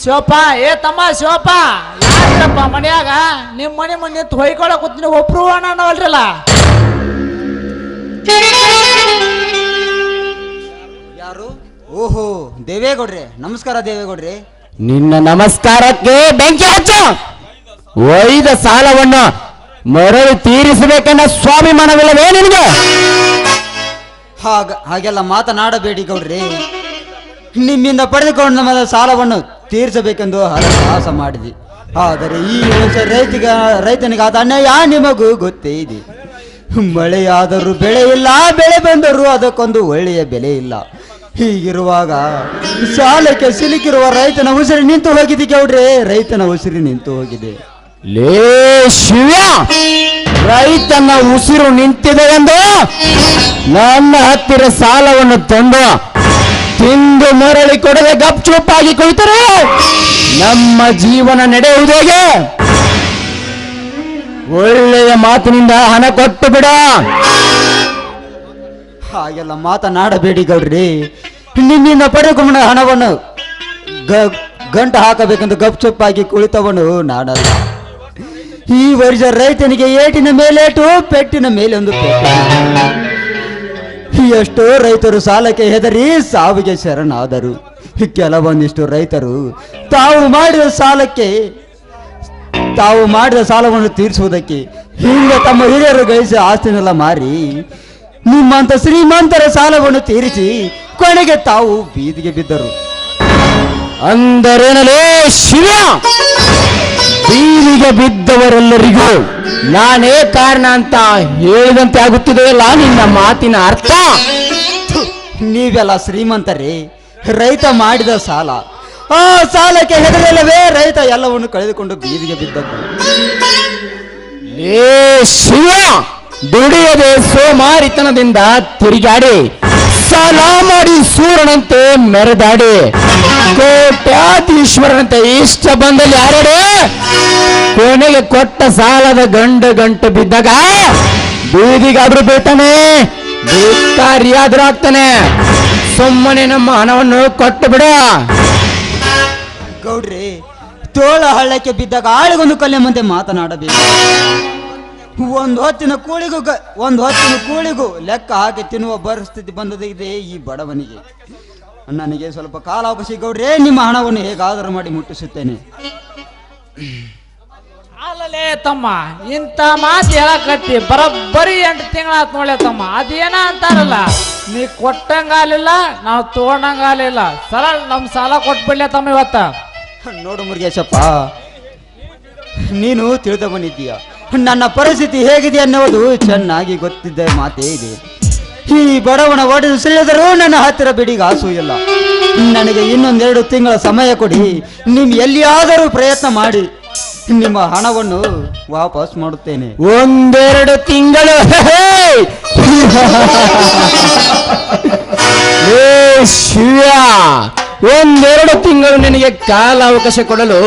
ಶಿವಪ್ಪ ಏ ತಮ್ಮ ಶಿವಪ್ಪ ಯಾರಪ್ಪ ಮನ್ಯಾಗ ನಿಮ್ಮ ಮನೆ ನಿಂತು ಹೊಯ್ಕೊಳ ಕೂತೀನಿ ಒಬ್ರು ಅನ್ನವಲ್ರಲ್ಲ. ಯಾರು? ಓಹೋ ದೇವೇಗೌಡ್ರೆ, ನಮಸ್ಕಾರ ದೇವೇಗೌಡ್ರೆ. ನಿನ್ನ ನಮಸ್ಕಾರಕ್ಕೆ ಬೆಂಕಿ ಹಚ್ಚ. ಒಯ್ದ ಸಾಲವನ್ನು ಮರಳಿ ತೀರಿಸಬೇಕನ್ನ ಸ್ವಾಭಿಮಾನವಿಲ್ಲವೇ ನಿನಗೆ? ಹಾಗೆಲ್ಲ ಮಾತನಾಡಬೇಡಿ ಗೌಡ್ರೆ. ನಿಮ್ಮಿಂದ ಪಡೆದುಕೊಂಡು ನಮ್ಮ ಸಾಲವನ್ನು ತೀರಿಸಬೇಕೆಂದು ಹರಸಾಹಸ ಮಾಡಿದೆ. ಆದರೆ ಈ ವರ್ಷ ರೈತನಿಗೆ ಆದ ಅನ್ಯಾಯ ನಿಮಗೂ ಗೊತ್ತೇ ಇದೆ. ಮಳೆಯಾದರೂ ಬೆಳೆ ಇಲ್ಲ, ಬೆಳೆ ಬಂದರೂ ಅದಕ್ಕೊಂದು ಒಳ್ಳೆಯ ಬೆಲೆ ಇಲ್ಲ. ಹೀಗಿರುವಾಗ ಸಾಲಕ್ಕೆ ಸಿಲುಕಿರುವ ರೈತನ ಉಸಿರು ನಿಂತು ಹೋಗಿದೆ ಗೌಡ್ರೆ, ರೈತನ ಉಸಿರು ನಿಂತು ಹೋಗಿದೆ. ಲೇ ಶಿವ, ರೈತನ ಉಸಿರು ನಿಂತಿದೆ ಎಂದು ನನ್ನ ಹತ್ತಿರ ಸಾಲವನ್ನು ತಂದು ತಿಂದು ಮರಳಿ ಕೊಡದೆ ಗಪ್ ಚೂಪಾಗಿ ಕುಳಿತರೆ ನಮ್ಮ ಜೀವನ ನಡೆಯುವುದೇಗೆ? ಒಳ್ಳೆಯ ಮಾತಿನಿಂದ ಹಣ ಕೊಟ್ಟು ಬಿಡ. ಹಾಗೆಲ್ಲ ಮಾತನಾಡಬೇಡಿ ಗೌಡ್ರಿ. ನಿನ್ನಿಂದ ಪಡೆದುಕೊಂಡ ಹಣವನ್ನು ಗಂಟು ಹಾಕಬೇಕೆಂದು ಗಪ್ ಚುಪ್ಪಾಗಿ ಕುಳಿತವನು ನಾನಲ್ಲ. ಈ ವರ್ಷ ರೈತನಿಗೆ ಏಟಿನ ಮೇಲೇಟು, ಪೆಟ್ಟಿನ ಮೇಲೆ ಒಂದು ಪೆಟ್ಟು. ಎಷ್ಟೋ ರೈತರು ಸಾಲಕ್ಕೆ ಹೆದರಿ ಸಾವಿಗೆ ಶರಣಾದರು. ಕೆಲವೊಂದಿಷ್ಟು ರೈತರು ತಾವು ಮಾಡಿದ ಸಾಲವನ್ನು ತೀರಿಸುವುದಕ್ಕೆ ಹಿಂದೆ ತಮ್ಮ ಹಿರಿಯರು ಗಳಿಸಿ ಆಸ್ತಿನೆಲ್ಲ ಮಾರಿ ನಿಮ್ಮಂತ ಶ್ರೀಮಂತರ ಸಾಲವನ್ನು ತೀರಿಸಿ ಕೊನೆಗೆ ತಾವು ಬೀದಿಗೆ ಬಿದ್ದರು. ಅಂದರೇನಲೇ ಶಿವ, ಬೀದಿಗೆ ಬಿದ್ದವರೆಲ್ಲರಿಗೂ ನಾನೇ ಕಾರಣ ಅಂತ ಹೇಳಿದಂತೆ ಆಗುತ್ತಿದೆಯಲ್ಲ ನಿನ್ನ ಮಾತಿನ ಅರ್ಥ? ನೀವೆಲ್ಲ ಶ್ರೀಮಂತರೇ, ರೈತ ಮಾಡಿದ ಸಾಲ, ಆ ಸಾಲಕ್ಕೆ ಹೆದರಲ್ಲವೇ ರೈತ ಎಲ್ಲವನ್ನು ಕಳೆದುಕೊಂಡು ಬೀದಿಗೆ ಬಿದ್ದದ್ದು. ಲೇ ಶಿವ, ದುಡಿಯದೆ ಸೋಮಾರಿತನದಿಂದ ತಿರುಗಾಡಿ ಸಾಲ ಮಾಡಿ ಸೂರನಂತೆ ಮೆರೆದಾಡಿ ಕೋಟ್ಯಾಧೀಶ್ವರನಂತೆ ಇಷ್ಟ ಬಂದಲ್ಲಿ ಯಾರಡೆ ಕೊನೆಗೆ ಕೊಟ್ಟ ಸಾಲದ ಗಂಟು ಬಿದ್ದಾಗ ಬೀದಿಗಾದ್ರೂ ಬೀಳ್ತಾನೆ, ಬೇಕಾರಿಯಾದ್ರೂ ಆಗ್ತಾನೆ. ಸುಮ್ಮನೆ ನಮ್ಮ ಹಣವನ್ನು ಕೊಟ್ಟು ಬಿಡ. ಗೌಡ್ರಿ, ತೋಳ ಹಳ್ಳಕ್ಕೆ ಬಿದ್ದಾಗ ಆಳಿಗೊಂದು ಕಲ್ಲೆಮ್ಮಂತೆ ಮಾತನಾಡಬೇಕು. ಒಂದು ಹೊತ್ತಿನ ಕೂಳಿಗೂ ಲೆಕ್ಕ ಹಾಕಿ ತಿನ್ನುವ ಪರಿಸ್ಥಿತಿ ಬಂದದಿದೆ ಈ ಬಡವನಿಗೆ. ನನಗೆ ಸ್ವಲ್ಪ ಕಾಲಾವಕಾಶ ಗೌಡ್ರೆ, ನಿಮ್ಮ ಹಣವನ್ನು ಹೇಗಾದರೂ ಮಾಡಿ ಮುಟ್ಟಿಸುತ್ತೇನೆ. ಅಲ್ಲಲೇ ತಮ್ಮ, ಇಂಥ ಮಾತು ಹೇಳಕತ್ತಿ ಬರೋಬ್ಬರಿ 8 ತಿಂಗಳಾತ್ ನೋಡ್ಲೆ ತಮ್ಮ. ಅದೇನ ಅಂತಾರಲ್ಲ, ನೀ ಕೊಟ್ಟಂಗಾಲಿಲ್ಲ, ನಾವು ತಗೊಂಡಂಗಾಲಿಲ್ಲ, ಸರಳ ನಮ್ ಸಾಲ ಕೊಟ್ಬಿಡ್ಲೆ ತಮ್ಮ ಇವತ್ತ. ನೋಡು ಮುರುಗೇಶಪ್ಪ, ನೀನು ತಿಳಿದ ಬಂದಿದ್ದೀಯ. ನನ್ನ ಪರಿಸ್ಥಿತಿ ಹೇಗಿದೆ ಅನ್ನೋದು ಚೆನ್ನಾಗಿ ಗೊತ್ತಿದ್ದ ಮಾತೇ ಇದೆ. ಈ ಬಡವನ ಒಡೆದು ಸಿಳಿದರೂ ನನ್ನ ಹತ್ತಿರ ಬಿಡಿಗೆ ಆಸು ಇಲ್ಲ. ನನಗೆ ಇನ್ನೊಂದೆರಡು ತಿಂಗಳ ಸಮಯ ಕೊಡಿ. ನೀವು ಎಲ್ಲಿಯಾದರೂ ಪ್ರಯತ್ನ ಮಾಡಿ ನಿಮ್ಮ ಹಣವನ್ನು ವಾಪಸ್ ಮಾಡುತ್ತೇನೆ. 1-2 ತಿಂಗಳು? ಶಿವ, 1-2 ತಿಂಗಳು ನಿನಗೆ ಕಾಲಾವಕಾಶ ಕೊಡಲು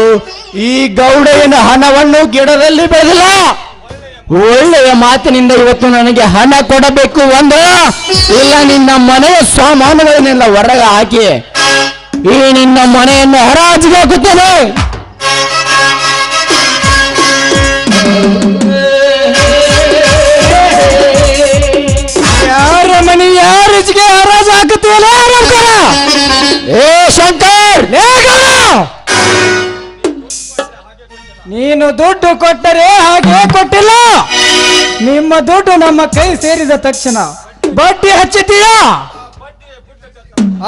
ಈ ಗೌಡೆಯನ ಹಣವನ್ನು ಗಿಡದಲ್ಲಿ ಬೆಳೆದಿಲ್ಲ. ಒಳ್ಳೆಯ ಮಾತಿನಿಂದ ಇವತ್ತು ನನಗೆ ಹಣ ಕೊಡಬೇಕು. ಒಂದು ಇಲ್ಲ ನಿನ್ನ ಮನೆಯ ಸಾಮಾನುಗಳನ್ನೆಲ್ಲ ಹೊರಗೆ ಹಾಕಿ ಈ ನಿನ್ನ ಮನೆಯನ್ನು ಹರಾಜಿಗೆ ಹಾಕುತ್ತೇನೆ. ಯಾರ ಮನೆ ಯಾರಿಗೆ ಹರಾಜು ಹಾಕುತ್ತೀಯಲ್ಲ? ಏ ಶಂಕರ್, ನೀನು ದುಡ್ಡು ಕೊಟ್ಟರೆ ಹಾಗೆ ಕೊಟ್ಟಿಲ್ಲ. ನಿಮ್ಮ ದುಡ್ಡು ನಮ್ಮ ಕೈ ಸೇರಿದ ತಕ್ಷಣ ಬಡ್ಡಿ ಹಚ್ಚುತ್ತೀಯ.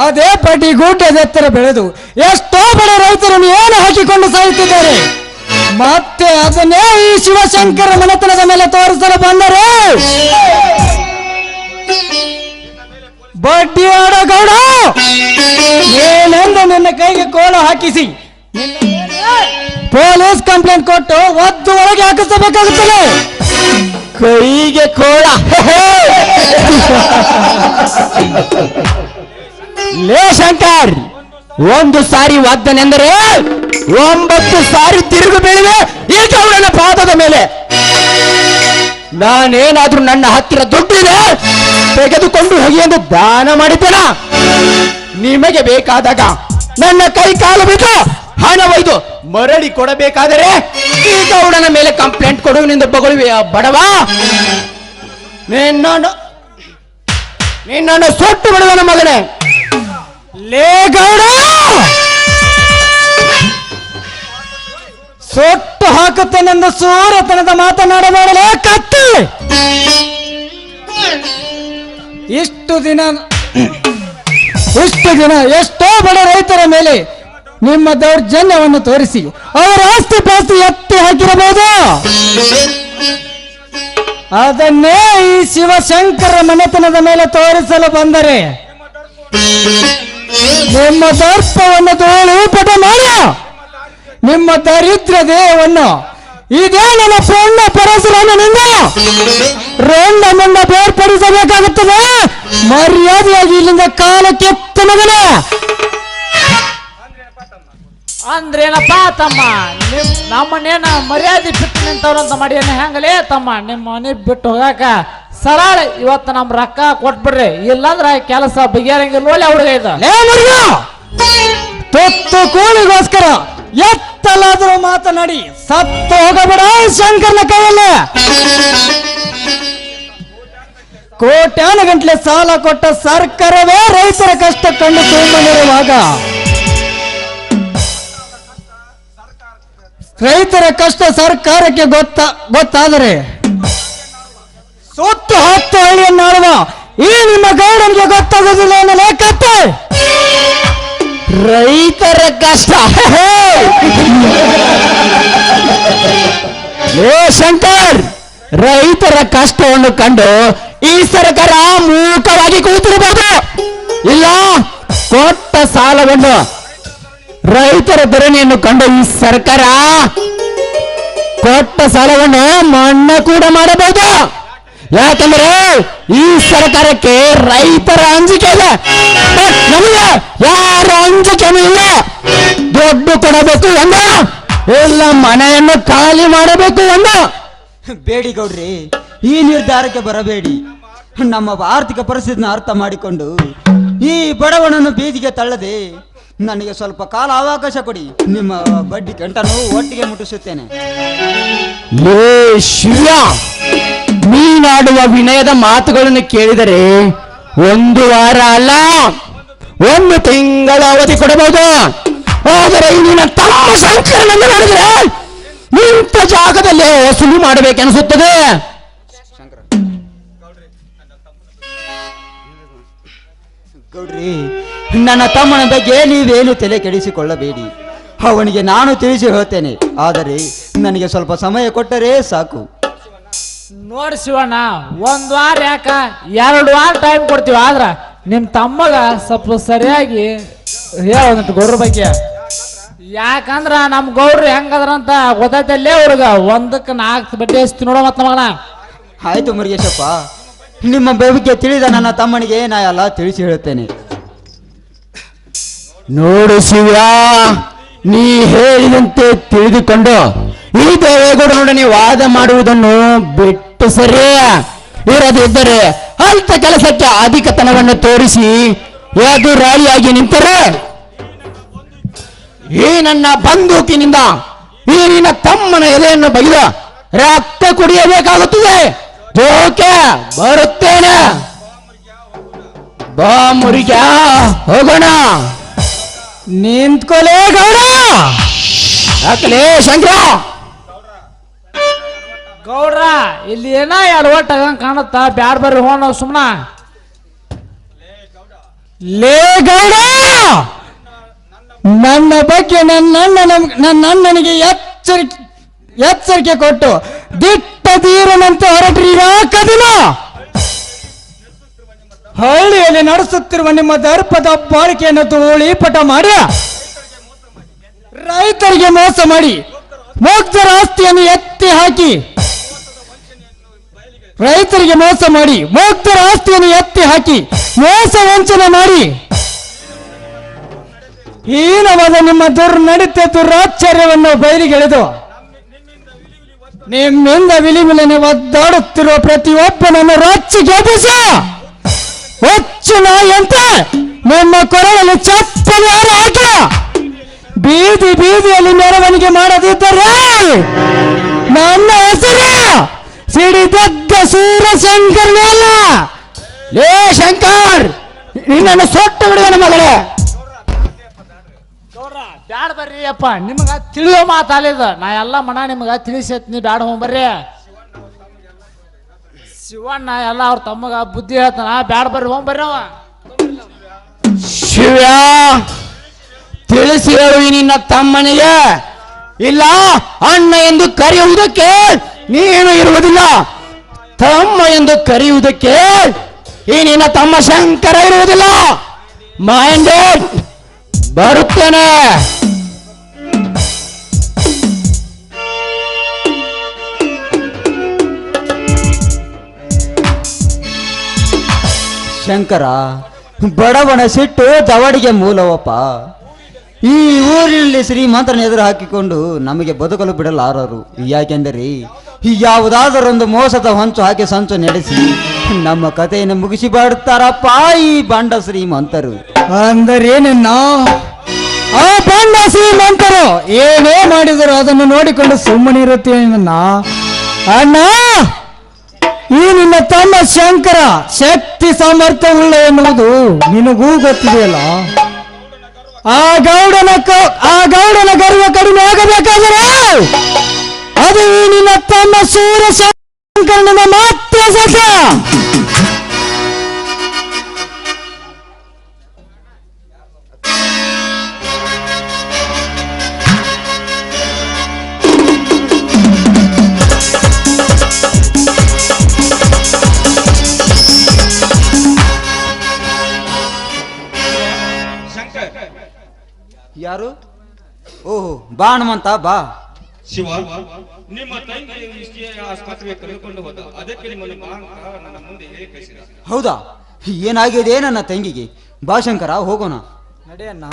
ಅದೇ ಬಡ್ಡಿ ಗುಡ್ಡದ ಎತ್ತರ ಬೆಳೆದು ಎಷ್ಟೋ ಬಡ ರೈತರನ್ನು ಏನು ಹಾಕಿಕೊಂಡು ಸಾಯುತ್ತಿದ್ದಾರೆ. ಮತ್ತೆ ಅದನ್ನೇ ಈ ಶಿವಶಂಕರ ಮನೆತನದ ಮೇಲೆ ತೋರಿಸಲು ಬಂದರೆ ಬಡ್ಡಿ ಆಡೋ ಗೌಡ, ಏನೆಂದು ನಿನ್ನ ಕೈಗೆ ಕೋಲು ಹಾಕಿಸಿ ಪೊಲೀಸ್ ಕಂಪ್ಲೇಂಟ್ ಕೊಟ್ಟು ಒದ್ದು ಒಳಗೆ ಹಾಕಿಸಬೇಕಾಗುತ್ತದೆ. ಕೈಗೆ ಕೋಳ ಲೇ ಶಂಕರ್, ಒಂದು ಸಾರಿ ಒದ್ದನೆಂದರೆ 9 ಸಾರಿ ತಿರುಗು ಬೀಳಿವೆ ಈ ಗೌಡನ ಪಾದದ ಮೇಲೆ. ನಾನೇನಾದ್ರೂ ನನ್ನ ಹತ್ತಿರ ದುಡ್ಡಿದೆ ತೆಗೆದುಕೊಂಡು ಹೋಗಿ ಎಂದು ದಾನ ಮಾಡಿದ್ದೇನ? ನಿಮಗೆ ಬೇಕಾದಾಗ ನನ್ನ ಕೈ ಕಾಲು ಬಿಟ್ಟು ಹಣ ಒಯ್ದು ಮರಳಿ ಕೊಡಬೇಕಾದರೆ ಈ ಗೌಡನ ಮೇಲೆ ಕಂಪ್ಲೇಂಟ್ ಕೊಡುವನೆಂದು ಬಗಳುವೆ ಬಡವ. ನಿನ್ನನ್ನು ಸೊಟ್ಟು ಬಿಡುವನ ಮಗನೇ. ಲೇ ಗೌಡ, ಸೊಟ್ಟು ಹಾಕುತ್ತೇನೆಂದು ಸೂರತನದ ಮಾತನಾಡಬೇಡಲೇ ಕತ್ತಿ. ಇಷ್ಟು ದಿನ ಎಷ್ಟೋ ಬಡ ರೈತರ ಮೇಲೆ ನಿಮ್ಮ ದೌರ್ಜನ್ಯವನ್ನು ತೋರಿಸಿ ಅವರ ಆಸ್ತಿ ಪಾಸ್ತಿ ಎತ್ತಿ ಹಾಕಿರಬಹುದು. ಅದನ್ನೇ ಈ ಶಿವಶಂಕರ ಮನೆತನದ ಮೇಲೆ ತೋರಿಸಲು ಬಂದರೆ ನಿಮ್ಮ ದರ್ಪವನ್ನು ಧೂಳೀಪಟ ಮಾಡಿ ನಿಮ್ಮ ದರಿದ್ರ ದೇಹವನ್ನು ಇದೇ ನನ್ನ ಪುಣ್ಯ ಪರಶುರಾಮನಿಂದ ರೆಂಡ ಮುಂಡ ಬೇರ್ಪಡಿಸಬೇಕಾಗುತ್ತದೆ. ಮರ್ಯಾದೆಯಾಗಿ ಇಲ್ಲಿಂದ ಕಾಲ ಕೆತ್ತ ಮಗನೇ. ಅಂದ್ರೇನಪ್ಪ ತಮ್ಮ, ನಮ್ಮನ್ನೇನ ಮರ್ಯಾದೆ ಬಿಟ್ಟು ನಿಂತವ್ರಂತ ಮಾಡಿ ಹೆಂಗಲೇ ತಮ್ಮ? ನಿಮ್ಮ ಮನೆ ಬಿಟ್ಟು ಹೋಗಾಕ ಸರಳ ಇವತ್ತು ನಮ್ಮ ರೊಕ್ಕ ಕೊಟ್ಬಿಡ್ರಿ, ಇಲ್ಲಾಂದ್ರ ಕೆಲಸ ಬಗೆಹರಂಗಿಲ್ಲ. ಒಳ್ಳೆ ಹುಡುಗ ಇದ್ದ ತೊತ್ತು ಕೂಳಿಗೋಸ್ಕರ ಎತ್ತಲಾದರೂ ಮಾತನಾಡಿ ಸತ್ತು ಹೋಗಬೇಡ ಶಂಕರನ ಕೈಯಲ್ಲಿ. ಕೋಟ್ಯಾನು ಗಂಟ್ಲೆ ಸಾಲ ಕೊಟ್ಟ ಸರ್ಕಾರವೇ ರೈತರ ಕಷ್ಟ ಕಂಡು ಸುಮ್ಮನಿರುವಾಗ ರೈತರ ಕಷ್ಟ ಸರ್ಕಾರಕ್ಕೆ ಗೊತ್ತಾದರೆ ಸುತ್ತು 10 ಹಳ್ಳಿಯನ್ನಾಡುವ ಈ ನಿಮ್ಮ ಗೌಡನಿಗೆ ಗೊತ್ತಾಗೋದಿಲ್ಲ ಅನ್ನಲೇ ಕತ್ತೆ. ರೈತರ ಕಷ್ಟ ಏ ಶಂಕರ್, ರೈತರ ಕಷ್ಟವನ್ನು ಕಂಡು ಈ ಸರ್ಕಾರ ಮೂಕವಾಗಿ ಕೂತಿರಬಹುದು. ಇಲ್ಲ, ಕೊಟ್ಟ ಸಾಲವನ್ನು ರೈತರ ಧರಣಿಯನ್ನು ಕಂಡು ಈ ಸರ್ಕಾರ ಕೊಟ್ಟ ಸಾಲವನ್ನು ಮನ್ನಾ ಕೂಡ ಮಾಡಬಹುದು. ಯಾಕಂದ್ರೆ ಈ ಸರ್ಕಾರಕ್ಕೆ ರೈತರ ಅಂಜಿಕೆ ಇದೆ, ನಮಗೆ ಯಾರ ಅಂಜಿಕೆನೂ ಇಲ್ಲ. ದುಡ್ಡು ಕೊಡಬೇಕು ಎಂದ, ಇಲ್ಲ ಮನೆಯನ್ನು ಖಾಲಿ ಮಾಡಬೇಕು ಎಂದ. ಬೇಡಿ ಗೌಡ್ರಿ, ಈ ನಿರ್ಧಾರಕ್ಕೆ ಬರಬೇಡಿ. ನಮ್ಮ ಆರ್ಥಿಕ ಪರಿಸ್ಥಿತಿನ ಅರ್ಥ ಮಾಡಿಕೊಂಡು ಈ ಬಡವನನ್ನು ಬೀದಿಗೆ ತಳ್ಳದೆ ನನಗೆ ಸ್ವಲ್ಪ ಕಾಲ ಅವಕಾಶ ಕೊಡಿ. ನಿಮ್ಮ ಬಡ್ಡಿ ಕಂಟನ್ನು ಒಟ್ಟಿಗೆ ಮುಟ್ಟಿಸುತ್ತೇನೆ. ಲೇ ಶಿವ, ನೀನಾಡುವ ವಿನಯದ ಮಾತುಗಳನ್ನು ಕೇಳಿದರೆ 1 ವಾರ ಅಲ್ಲ 1 ತಿಂಗಳ ಅವಧಿ ಕೊಡಬಹುದು. ಆದರೆ ನಿನ್ನ ತಮ್ಮ ಶಂಕರನನ್ನು ನೋಡಿದ್ರೆ ನಿಂತ ಜಾಗದಲ್ಲೇ ವಸೂಲಿ ಮಾಡಬೇಕೆನಿಸುತ್ತದೆ. ಗೌಡ್ರಿ, ನನ್ನ ತಮ್ಮನ ಬಗ್ಗೆ ನೀವೇನು ತಲೆ ಕೆಡಿಸಿಕೊಳ್ಳಬೇಡಿ. ಅವನಿಗೆ ನಾನು ತಿಳಿಸಿ ಹೇಳ್ತೇನೆ. ಆದರೆ ನನಗೆ ಸ್ವಲ್ಪ ಸಮಯ ಕೊಟ್ಟರೆ ಸಾಕು. ನೋಡಿ ಶಿವಣ್ಣ, 1 ವಾರ ಯಾಕ 2 ವಾರ ಟೈಮ್ ಕೊಡ್ತೀವಿ. ಆದ್ರ ನಿಮ್ ತಮ್ಮಗ ಸ್ವಲ್ಪ ಸರಿಯಾಗಿ ಹೇಳೋದಂತ ಗೌಡ್ರ ಬಗ್ಗೆ. ಯಾಕಂದ್ರ ನಮ್ ಗೌಡ್ರು ಹೆಂಗದ್ರಂತ ಗೊತ್ತೈತಲ್ಲೇ ಅವ್ರಿಗ 1ಕ್ಕೆ 4 ಬಡ್ಡಿ ಹಚ್ತಿ ನೋಡೋ ಮತ್ತ ಮಗನ. ಆಯ್ತು ಮುರುಗೇಶಪ್ಪ, ನಿಮ್ಮ ಬಗ್ಗೆ ತಿಳಿದ ನನ್ನ ತಮ್ಮನಿಗೆ ನಾ ಎಲ್ಲ ತಿಳಿಸಿ ಹೇಳುತ್ತೇನೆ. ನೋಡು ಶಿವ, ನೀ ಹೇಳಿದಂತೆ ತಿಳಿದುಕೊಂಡು ಈ ದೇವೇಗೌಡನೊಡನೆ ವಾದ ಮಾಡುವುದನ್ನು ಬಿಟ್ಟು ಸರಿ. ಇರದಿದ್ದರೆ ಅಲ್ಪ ಕೆಲಸಕ್ಕೆ ಅಧಿಕತನವನ್ನು ತೋರಿಸಿ ಎದುರಾಳಿಯಾಗಿ ನಿಂತರೆ ಈ ನನ್ನ ಬಂದೂಕಿನಿಂದ ಈ ನಿನ್ನ ತಮ್ಮನ ಎದೆಯನ್ನು ಬಗೆದ ರಕ್ತ ಕುಡಿಯಬೇಕಾಗುತ್ತದೆ. ಜೋಕೆ ಬರುತ್ತೇನೆ. ಬಾ ಮುರಿಗ, ಹೋಗೋಣ. ನಿಂತ್ಕೊಲೇ ಗೌಡ. ಯಾಕಲೇ ಶಂಕರ? ಗೌಡ್ರ ಇಲ್ಲಿ ಏನ ಎಡವಟ್ ಆಗಂಗ್ ಕಾಣುತ್ತಾ? ಬ್ಯಾಡ್ ಬರ್ರಿ ಹೋಣ ಸುಮ್ನ. ಲೇ ಗೌಡ, ನನ್ನ ಬಗ್ಗೆ ನನ್ನ ಅಣ್ಣನಿಗೆ ಎಚ್ಚರಿಕೆ ಕೊಟ್ಟು ದಿಟ್ಟ ಧೀರನಂತೆ ಹೊರಟ್ರಿ ಕದಿನ. ಹಳ್ಳಿಯಲ್ಲಿ ನಡೆಸುತ್ತಿರುವ ನಿಮ್ಮ ದರ್ಪದ ಬಾಳಿಕೆಯನ್ನು ಧೂಳೀಪಟ ಮಾಡಿ ರೈತರಿಗೆ ಮೋಸ ಮಾಡಿ ಮುಗ್ಧರ ಆಸ್ತಿಯನ್ನು ಎತ್ತಿ ಹಾಕಿ ಮೋಸ ವಂಚನೆ ಮಾಡಿ ಹೀನವಾದ ನಿಮ್ಮ ದುರ್ನಡತೆ ದುರಾಚಾರ್ಯವನ್ನು ಬಯಲಿಗೆಳೆದು ನಿಮ್ಮಿಂದ ವಿಲಿವಿಲನೆ ಒದ್ದಾಡುತ್ತಿರುವ ಪ್ರತಿಯೊಬ್ಬನನ್ನು ರಚ್ಚಿಗೆಬ್ಬಿಸ ಹುಚ್ಚು ನಾಯಂತೆ ನಿಮ್ಮ ಕೊರಳಲ್ಲಿ ಚಪ್ಪಲಿ ಹಾಕ ಬೀದಿ ಬೀದಿಯಲ್ಲಿ ಮೆರವಣಿಗೆ ಮಾಡದಿದ್ದರೆ ನನ್ನ ಹೆಸರು ಸಿಡಿದದ್ದ ಸೂರಶಂಕರನಲ್ಲ. ಲೇ ಶಂಕರ್, ನಿನ್ನನ್ನು ಸೊಟ್ಟು ಬಿಡುವನ ಮಗಳೇ. ಬ್ಯಾಡ ಬರ್ರಿ ಅಪ್ಪ, ನಿಮಗ ತಿಳಿಯೋ ಮಾತಾಲಿದ ನಾ ಎಲ್ಲ ಮನ ನಿಮಗ ತಿಳಿಸತ್. ನೀ ಬ್ಯಾಡ ಹೋಗ್ಬರ್ರಿ. ಶಿವಣ್ಣ ಎಲ್ಲ ಅವ್ರ ತಮ್ಮಗ ಬುದ್ಧಿ ಹೇಳ್ತಾನ. ಬ್ಯಾಡ ಬರ್ರಿ, ಹೋಗ್ಬರ್ರಿ. ಅವ ಶಿವ, ತಿಳಿಸಿ ಹೇಳು ಈ ನಿನ್ನ ತಮ್ಮನಿಗೆ, ಇಲ್ಲ ಅಣ್ಣ ಎಂದು ಕರೆಯುವುದಕ್ಕೆ ನೀನು ಇರುವುದಿಲ್ಲ, ತಮ್ಮ ಎಂದು ಕರೆಯುವುದಕ್ಕೆ ಈ ನಿನ್ನ ತಮ್ಮ ಶಂಕರ ಇರುವುದಿಲ್ಲ. ಮೈಂಡೆಡ್, ಬರುತ್ತೇನೆ. ಶಂಕರ, ಬಡವನ ಸಿಟ್ಟು ದವಡಿಗೆ ಮೂಲವಪ್ಪ. ಈ ಊರಿನಲ್ಲಿ ಶ್ರೀಮಂತನ ಎದುರು ಹಾಕಿಕೊಂಡು ನಮಗೆ ಬದುಕಲು ಬಿಡಲಾರರು. ಯಾಕೆಂದರೆ ಯಾವುದಾದರೊಂದು ಮೋಸದ ಹೊಂಚು ಹಾಕಿ ಸಂಚು ನಡೆಸಿ ನಮ್ಮ ಕಥೆಯನ್ನು ಮುಗಿಸಿ ಬಾಡುತ್ತಾರಪ್ಪ ಈ ಬಂಡ ಶ್ರೀಮಂತರು. ಅಂದರೇನನ್ನ ಆ ಬಂಡ ಶ್ರೀಮಂತರು ಏನೇ ಮಾಡಿದರು ಅದನ್ನು ನೋಡಿಕೊಂಡು ಸುಮ್ಮನಿರುತ್ತೇನನ್ನ. ಅಣ್ಣ, ಈ ನಿನ್ನ ತಮ್ಮ ಶಂಕರ ಶಕ್ತಿ ಸಾಮರ್ಥ್ಯವುಳ್ಳ ಎನ್ನುವುದು ನಿನಗೂ ಗೊತ್ತಿದೆಯಲ್ಲ. ಆ ಗೌಡನ ಗರ್ವ ಕಡಿಮೆ ಆಗಬೇಕಾದರೆ ಅದು ಈ ನಿನ್ನ ತಮ್ಮ ಸೂರ್ಯಶಂಕರನ ಮಾತ್ರ ಸಾಧ್ಯ. ಯಾರು? ಓಹೋ, ಬಾ ಹನುಮಂತ ಬಾ. ಶಿವ, ನಿಮ್ಮ ತಂಗಿ ಆಸ್ಪತ್ರೆಗೆ ಕರೆದುಕೊಂಡು ಹೋದ, ಅದಕ್ಕೆ ನಿಮ್ಮನ್ನು ಬಾ ಅಂತ ನನ್ನ ಮುಂದೆ ಹೇಳಿ ಕಳಿಸಿದ. ಹೌದಾ? ಏನಾಗಿದೆ ನನ್ನ ತಂಗಿಗೆ? ಬಾ ಶಂಕರ, ಹೋಗೋಣ. ನಡೆಯಣ್ಣ.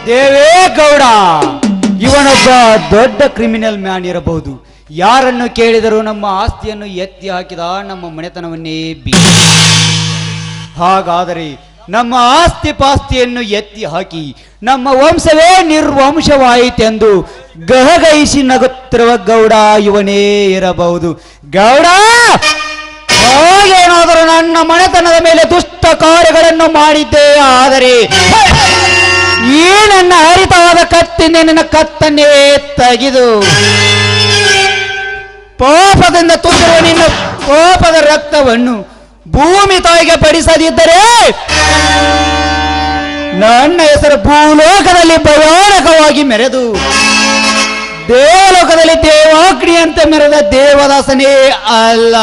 ದೇವೇಗೌಡ ಇವನೊಬ್ಬ ದೊಡ್ಡ ಕ್ರಿಮಿನಲ್ ಮ್ಯಾನ್ ಇರಬಹುದು. ಯಾರನ್ನು ಕೇಳಿದರೂ ನಮ್ಮ ಆಸ್ತಿಯನ್ನು ಎತ್ತಿ ಹಾಕಿದ, ನಮ್ಮ ಮನೆತನವನ್ನೇ ಹಾಗಾದರೆ ನಮ್ಮ ಆಸ್ತಿ ಪಾಸ್ತಿಯನ್ನು ಎತ್ತಿ ಹಾಕಿ ನಮ್ಮ ವಂಶವೇ ನಿರ್ವಂಶವಾಯಿತೆಂದು ಗಹಗೈಸಿ ನಗುತ್ತಿರುವ ಗೌಡ ಇವನೇ ಇರಬಹುದು. ಗೌಡ, ಹಾಗೇನಾದರೂ ನನ್ನ ಮನೆತನದ ಮೇಲೆ ದುಷ್ಟ ಕಾರ್ಯಗಳನ್ನು ಮಾಡಿದ್ದೇ ಆದರೆ ಈ ನನ್ನ ಹರಿತವಾದ ಕತ್ತಿನ ನಿನ್ನ ಕತ್ತನ್ನೇ ತೆಗೆದು ಪಾಪದಿಂದ ತುಂಬಿರುವ ನಿನ್ನ ಪಾಪದ ರಕ್ತವನ್ನು ಭೂಮಿ ತಾಯಿಗೆ ಪಡಿಸದಿದ್ದರೆ ನನ್ನ ಹೆಸರು ಭೂಲೋಕದಲ್ಲಿ ಭಯಾನಕವಾಗಿ ಮೆರೆದು ದೇವಲೋಕದಲ್ಲಿ ದೇವಾಗ್ನಿಯಂತೆ ಮೆರೆದ ದೇವದಾಸನೇ ಅಲ್ಲ.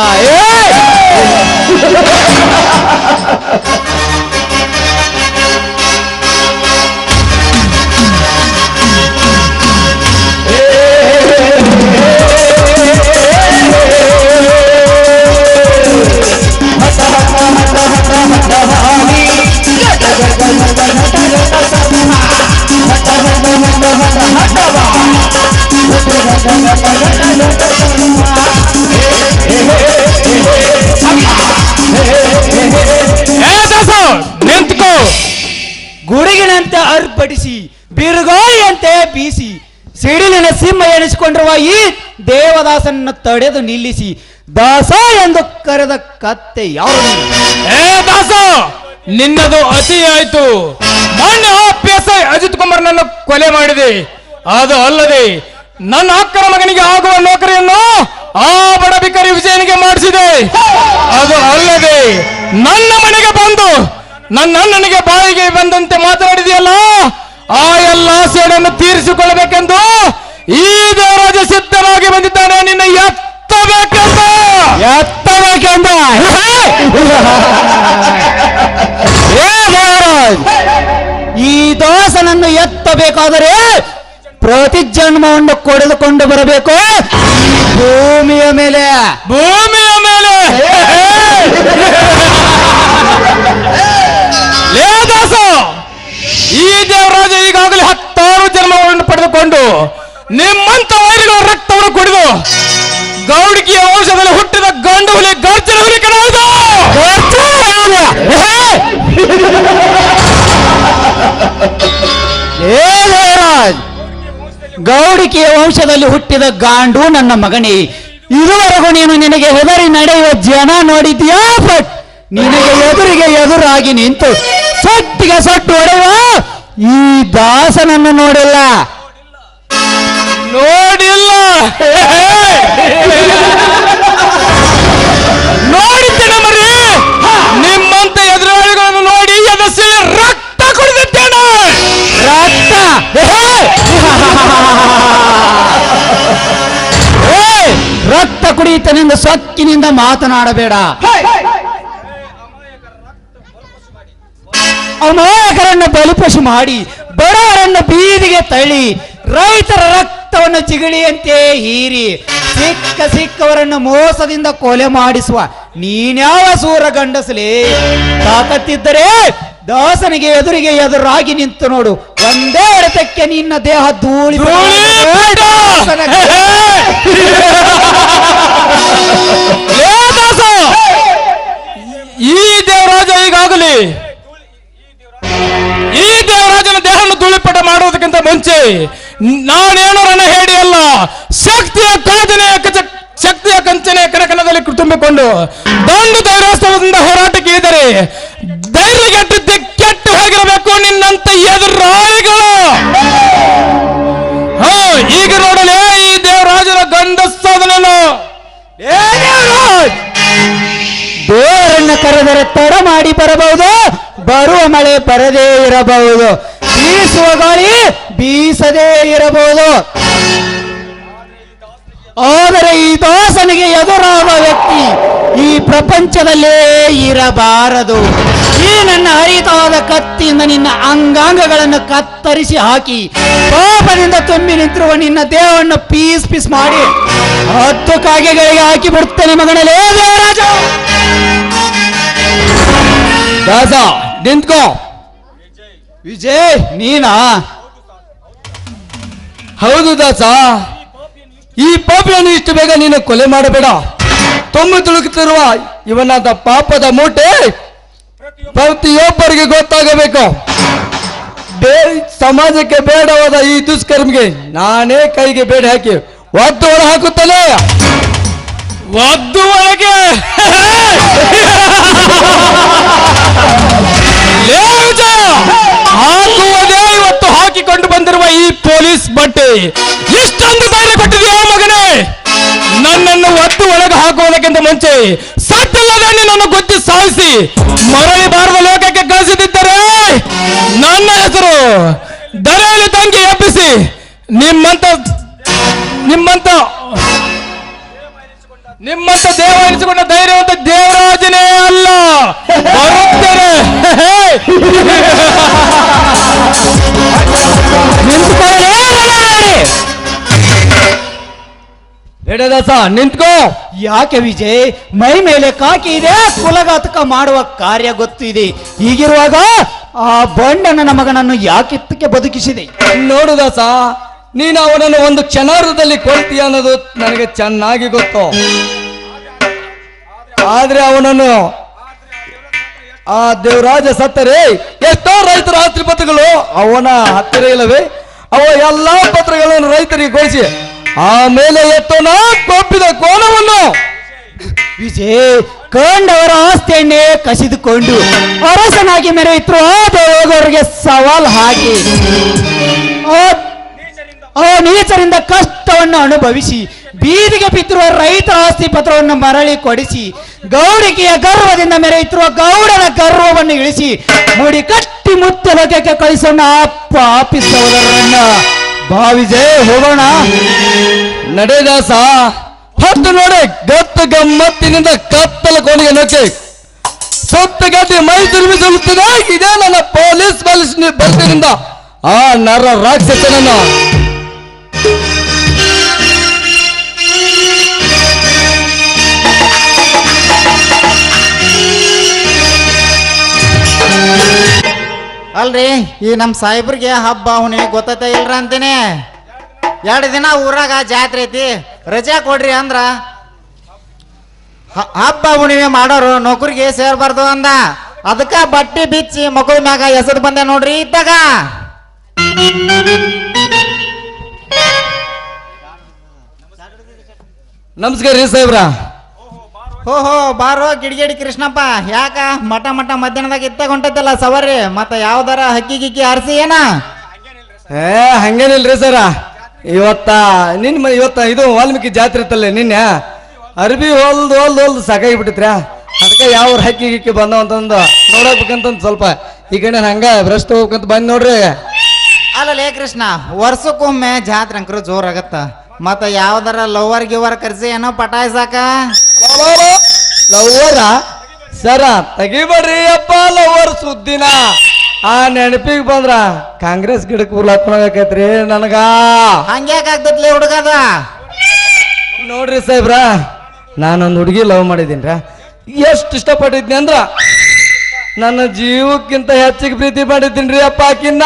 ಸಿಂಹ ಎನಿಸಿಕೊಂಡಿರುವ ಈ ದೇವದಾಸನನ್ನು ತಡೆದು ನಿಲ್ಲಿಸಿ ದಾಸ ಎಂದು ಕರೆದ ಕತ್ತೆ ಯಾರು? ಏ ದಾಸ, ನಿನ್ನದು ಅತಿ ಆಯ್ತು. ಮೊನ್ನೆ PSI ಅಜಿತ್ ಕುಮಾರ್ ನನ್ನ ಕೊಲೆ ಮಾಡಿದೆ. ಅದು ಅಲ್ಲದೆ ನನ್ನ ಅಕ್ಕನ ಮಗನಿಗೆ ಆಗುವ ನೌಕರಿಯನ್ನು ಆ ಬಡ ಬಿಕಾರಿ ವಿಜಯನಿಗೆ ಮಾಡಿಸಿದೆ. ಅದು ಅಲ್ಲದೆ ನನ್ನ ಮನೆಗೆ ಬಂದು ನನ್ನ ಅಣ್ಣನಿಗೆ ಬಾಯಿಗೆ ಬಂದಂತೆ ಮಾತನಾಡಿದೆಯಲ್ಲ, ಆ ಎಲ್ಲ ಸೇಡನ್ನು ತೀರಿಸಿಕೊಳ್ಳಬೇಕೆಂದು ಈ ದೇವರಾಜ ಸಿದ್ಧರಾಗಿ ಬಂದಿದ್ದಾನೆ. ನಿನ್ನ ಎತ್ತಬೇಕೆಂದ ಈ ದಾಸನನ್ನು ಎತ್ತಬೇಕಾದರೆ ಪ್ರತಿ ಜನ್ಮವನ್ನು ಕೊಡೆದುಕೊಂಡು ಬರಬೇಕು ಭೂಮಿಯ ಮೇಲೆ. ಲೇ ದಾಸ, ಈ ದೇವರಾಜ ಈಗಾಗಲೇ 10 ಜನ್ಮಗಳನ್ನು ಪಡೆದುಕೊಂಡು ನಿಮ್ಮಂತ ವೈರಿಗಳ ರಕ್ತವನ್ನು ಕುಡಿದು ಗೌಡಿಕೆಯ ವಂಶದಲ್ಲಿ ಹುಟ್ಟಿದ ಗಂಡು ಹುಲಿ ಗರ್ಜನ ಹುಲಿ ಕಣವುದು. ಗೌಡಿಕೆಯ ವಂಶದಲ್ಲಿ ಹುಟ್ಟಿದ ಗಾಂಡು ನನ್ನ ಮಗನೇ, ಇದುವರೆಗೂ ನೀನು ನಿನಗೆ ಹೆದರಿ ನಡೆಯುವ ಜನ ನೋಡಿದ್ಯಾ? ಬಟ್ ನಿನಗೆ ಎದುರಿಗೆ ಎದುರಾಗಿ ನಿಂತು ಸೊಟ್ಟಿಗೆ ಸೊಟ್ಟು ಹೊಡೆಯುವ ಈ ದಾಸನನ್ನು ನೋಡಿಲ್ಲ. ನೋಡಿದ್ದೇನೆ ಮರಿ, ನಿಮ್ಮಂತ ಎದುರಾಳಿಗಳನ್ನು ನೋಡಿ ಎದಸಿ ರಕ್ತ ಕುಡಿದಿದ್ದೇನೆ. ರಕ್ತ ಕುಡಿಯುತ್ತನೆಂದು ಸೊಕ್ಕಿನಿಂದ ಮಾತನಾಡಬೇಡ. ಅಮಾಯಕರನ್ನು ಬಲಿಪಶು ಮಾಡಿ ಬಡವರನ್ನು ಬೀದಿಗೆ ತಳ್ಳಿ ರೈತರ ರಕ್ತವನ್ನು ಚಿಗಳಿಯಂತೆ ಹೀರಿ ಸಿಕ್ಕವರನ್ನು ಮೋಸದಿಂದ ಕೊಲೆ ಮಾಡಿಸುವ ನೀನ್ಯಾವ ಸೂರ ಗಂಡಸಲೇ? ತಾಕತ್ತಿದ್ದರೆ ದಾಸನಿಗೆ ಎದುರಿಗೆ ಎದುರಾಗಿ ನಿಂತು ನೋಡು, ಒಂದೇ ಹೊಡೆತಕ್ಕೆ ನಿನ್ನ ದೇಹ ಧೂಳಿ. ಈ ದೇವರಾಜ ಈಗಾಗಲೇ ಈ ದೇವರಾಜನ ದೇಹವನ್ನು ಧೂಳಿಪಟ ಮಾಡುವುದಕ್ಕಿಂತ ಮುಂಚೆ ನಾನೇನು ರಣ ಹೇಳಿ ಅಲ್ಲ, ಶಕ್ತಿಯ ಕಂಚನೆಯ ಕನಕನದಲ್ಲಿ ತುಂಬಿಕೊಂಡು ದಂಡು ಧೈರ್ಯೋತ್ಸವದಿಂದ ಹೋರಾಟಕ್ಕೆ ಇದ್ದರೆ ಧೈರ್ಯಗೆಟ್ಟು ದಿಕ್ಕೆಟ್ಟು ಹೋಗಿರಬೇಕು ನಿನ್ನಂತ ಎದುರಾಳಿಗಳು. ಈಗ ನೋಡಲೇ ಈ ದೇವರಾಜನ ಗಂಧ ಸಾಧನೆಯನ್ನು. ದೇವರನ್ನು ಕರೆದರೆ ತಡ ಮಾಡಿ ಬರಬಹುದು, ಬರುವ ಮಳೆ ಬರದೇ ಇರಬಹುದು, ಬೀಸುವ ಗಾಳಿ ಬೀಸದೇ ಇರಬಹುದು. ಆದರೆ ಈ ದಾಸನಿಗೆ ಎದುರಾಗುವ ವ್ಯಕ್ತಿ ಈ ಪ್ರಪಂಚದಲ್ಲೇ ಇರಬಾರದು. ಈ ನನ್ನ ಹರಿತವಾದ ಕತ್ತಿಯಿಂದ ನಿನ್ನ ಅಂಗಾಂಗಗಳನ್ನು ಕತ್ತರಿಸಿ ಹಾಕಿ ಪಾಪದಿಂದ ತುಂಬಿ ನಿಂತಿರುವ ನಿನ್ನ ದೇಹವನ್ನು ಪೀಸ್ ಪೀಸ್ ಮಾಡಿ 10 ಕಾಗೆಗಳಿಗೆ ಹಾಕಿ ಬಿಡುತ್ತೇನೆ ಮಗನಲ್ಲೇ ದೇವರಾಜ. ದಾಸ ನಿಂತ್ಕೋ. ವಿಜಯ್ ನೀನಾ? ಹೌದು ದಾಸ, ಈ ಪಾಪಿಯನ್ನು ಇಷ್ಟು ಬೇಗ ನೀನು ಕೊಲೆ ಮಾಡಬೇಡ. ತುಂಬಿ ತುಳುಕುತ್ತಿರುವ ಇವನಾದ ಪಾಪದ ಮೂಟೆ ಪ್ರತಿಯೊಬ್ಬರಿಗೆ ಗೊತ್ತಾಗಬೇಕು. ಸಮಾಜಕ್ಕೆ ಬೇಡವಾದ ಈ ದುಷ್ಕರ್ಮಿಗೆ ನಾನೇ ಕೈಗೆ ಬೇಡ ಹಾಕಿ ಒದ್ದು ಒಳ ಹಾಕುತ್ತಲೇ. ಒದ್ದು ಒಳಗೆ ಹಾಕುವುದೇ ಇವತ್ತು ಹಾಕಿಕೊಂಡು ಬಂದಿರುವ ಈ ಪೊಲೀಸ್ ಬಟ್ಟೆ ಇಷ್ಟೊಂದು ಧೈರ್ಯ ಕೊಟ್ಟಿದೆಯಾ ಮಗನೇ? ನನ್ನನ್ನು ಒತ್ತು ಒಳಗೆ ಹಾಕುವುದಕ್ಕಿಂತ ಮುಂಚೆ ಸತ್ತಿಲ್ಲದೆ ನಿನ್ನನ್ನು ಗುದ್ದಿ ಸಾಯಿಸಿ ಮರಳಿ ಬಾರದ ಲೋಕಕ್ಕೆ ಕಳಿಸಿದ್ದರೆ ನನ್ನ ಹೆಸರು ದರೆಯಲ್ಲಿ ತಂಗಿ ಎಬ್ಬಿಸಿ ನಿಮ್ಮಂತ ದೇವ ಎನಿಸಿಕೊಂಡ ಧೈರ್ಯವಂತ ದೇವರಾಜನೇ ಅಲ್ಲ ಬರುತ್ತೇನೆ. ಬೇಡದಾಸ ನಿಂತ್ಕೋ. ಯಾಕೆ ವಿಜಯ್? ಮೈ ಮೇಲೆ ಕಾಕಿ ಇದೆ, ಕುಲಘಾತಕ ಮಾಡುವ ಕಾರ್ಯ ಗೊತ್ತು ಇದೆ. ಹೀಗಿರುವಾಗ ಆ ಬಂಡನ ಮಗನನ್ನು ಯಾಕಿತ್ತಕ್ಕೆ ಬದುಕಿಸಿದೆ? ನೋಡು ದಾಸ, ನೀನು ಅವನನ್ನು ಒಂದು ಕ್ಷಣಾರ್ಧದಲ್ಲಿ ಕೊಲ್ತೀಯ ಅನ್ನೋದು ನನಗೆ ಚೆನ್ನಾಗಿ ಗೊತ್ತು. ಆದ್ರೆ ಅವನನ್ನು ಆ ದೇವರಾಜ ಸತ್ತರೆ ಎಷ್ಟೋ ರೈತರ ಆಸ್ತಿ ಪತ್ರಗಳು ಅವನ ಹತ್ತಿರ ಇಲ್ಲವೇ? ಅವ ಎಲ್ಲಾ ಪತ್ರಗಳನ್ನು ರೈತ ರೈತರಿಗೊಳಿಸಿ ಆಮೇಲೆ ಎತ್ತೋಣ ಕೊಬ್ಬಿದ ಕೋಣವನ್ನು. ವಿಜಯ್ ಕಂಡವರ ಆಸ್ತಿಯನ್ನೇ ಕಸಿದುಕೊಂಡು ಅರಸನಾಗಿ ಮೆರೆಯಿದ್ರು ಹೋಗೋರಿಗೆ ಸವಾಲ್ ಹಾಕಿ ಆ ನೀಚರಿಂದ ಕಷ್ಟವನ್ನು ಅನುಭವಿಸಿ ಬೀದಿಗೆ ಬಿದ್ದಿರುವ ರೈತರ ಆಸ್ತಿ ಪತ್ರವನ್ನು ಮರಳಿ ಕೊಡಿಸಿ ಗೌಡಿಕೆಯ ಗರ್ವದಿಂದ ಮೆರೆಯುತ್ತಿರುವ ಗೌಡನ ಗರ್ವವನ್ನು ಇಳಿಸಿ ಮುಡಿ ಕಟ್ಟಿ ಮುತ್ತಲಕ್ಕೆ ಕಳಿಸೋಣ ಅಪ್ಪ ಆಪಿಸೋದರನ್ನ. ಬಾ ವಿಜಯ್ ಹೋಗೋಣ. ನಡೆದಾಸ ಹತ್ತು ನೋಡಿ ಗತ್ತು ಗಮ್ಮತ್ತಿನಿಂದ ಕತ್ತಲ ಕೋಣೆಗೆ ನಕ್ಕೆ ಸೊತ್ತು ಗಟ್ಟಿ ಮೈ ತಿರುಗಿಸುತ್ತದೆ. ಇದೇ ನನ್ನ ಪೊಲೀಸ್ ಬಲದಿಂದ ಆ ನರ ರಾಕ್ಷಸನನ್ನು. ಅಲ್ರಿ ಈ ನಮ್ಮ ಸಾಹೇಬ್ರಿಗೆ ಹಬ್ಬ ಹುಣ್ಣಿಮೆ ಗೊತ್ತೈತೆ ಇಲ್ರ ಅಂತೀನಿ. 2 ದಿನ ಊರಾಗ ಜಾತ್ರೆ ಐತಿ, ರಜಾ ಕೊಡ್ರಿ ಅಂದ್ರ ಹಬ್ಬ ಹುಣ್ಣಿಮೆ ಮಾಡೋರು ನೌಕರಿಗೆ ಸೇರ್ಬಾರ್ದು ಅಂದ. ಅದಕ್ಕ ಬಟ್ಟೆ ಬಿಚ್ಚಿ ಮಕ್ಕಳ ಮ್ಯಾಗ ಎಸದ್ ಬಂದೆ ನೋಡ್ರಿ ಇದ್ದಾಗ. ನಮಸ್ಕಾರ ರೀ ಸಾಹೇಬ್ರ. ಓಹೋ ಬಾರೋ ಗಿಡಿಗೇಡಿ ಕೃಷ್ಣಪ್ಪ, ಯಾಕ ಮಠ ಮಧ್ಯಾಹ್ನದಾಗ ಇತ್ತಾಗ ಹೊಂಟೈತಲ್ಲ ಸವಾರಿ, ಮತ್ತ ಯಾವ್ದಾರ ಹಕ್ಕಿ ಗಿಕ್ಕಿ ಆರಿಸಿ ಏನ? ಹಂಗೇನಿಲ್ರಿ ಸರ, ಇವತ್ತ ಇದು ವಾಲ್ಮೀಕಿ ಜಾತ್ರೆ ಇತ್ತಲ್ಲ ನಿನ್ನೆ, ಅರ್ಬಿ ಹೊಲ್ದು ಸಾಕಾಗಿ ಬಿಟ್ಟಿತ್ರ. ಅದಕ್ಕೆ ಯಾವ ಹಕ್ಕಿ ಗಿಕ್ಕಿ ಬಂದವ ಅಂತಂದು ನೋಡಬೇಕಂತ ಸ್ವಲ್ಪ ಈ ಕಡೆ ಹಂಗ ಭ್ರಷ್ಟ ಹೋಗ್ಬೇಕಂತ ಬಂದ್ ನೋಡ್ರಿ. ಅಲ್ಲಲೇ ಕೃಷ್ಣ, ವರ್ಷಕ್ಕೊಮ್ಮೆ ಜಾತ್ರೆ ಅಂಕರು ಜೋರಾಗತ್ತ, ಮತ್ತ ಯಾವ್ದಾರ ಲವರ್ ಗಿವರ್ ಕರ್ಸಿ ಏನೋ ಪಟಾಯ್ಸಾಕ? ಲವ್ವರ ಸರ ತೆಗಿಬೇಡ್ರಿ ಅಪ್ಪ, ಲವ್ವರ್ ಸುದ್ದಿನ ಆ ನೆನಪಿಗೆ ಬಂದ್ರ ಕಾಂಗ್ರೆಸ್ ಗಿಡಕ್ಕೆ ಉರ್ಲಾತ್ಮಕೈತ್ರಿ ನನಗ. ಹಂಗ್ಯಾಕಾಗ್ತತ್ಲಿ ಹುಡುಗದ? ನೋಡ್ರಿ ಸಾಹೇಬ್ರ, ನಾನೊಂದು ಹುಡುಗಿ ಲವ್ ಮಾಡಿದ್ದೀನ್ರ. ಎಷ್ಟು ಇಷ್ಟಪಟ್ಟಿದ್ನಿ ಅಂದ್ರ ನನ್ನ ಜೀವಕ್ಕಿಂತ ಹೆಚ್ಚಿಗೆ ಪ್ರೀತಿ ಮಾಡಿದ್ದೀನ್ರಿ ಅಪ್ಪ ಆಕಿನ್ನ.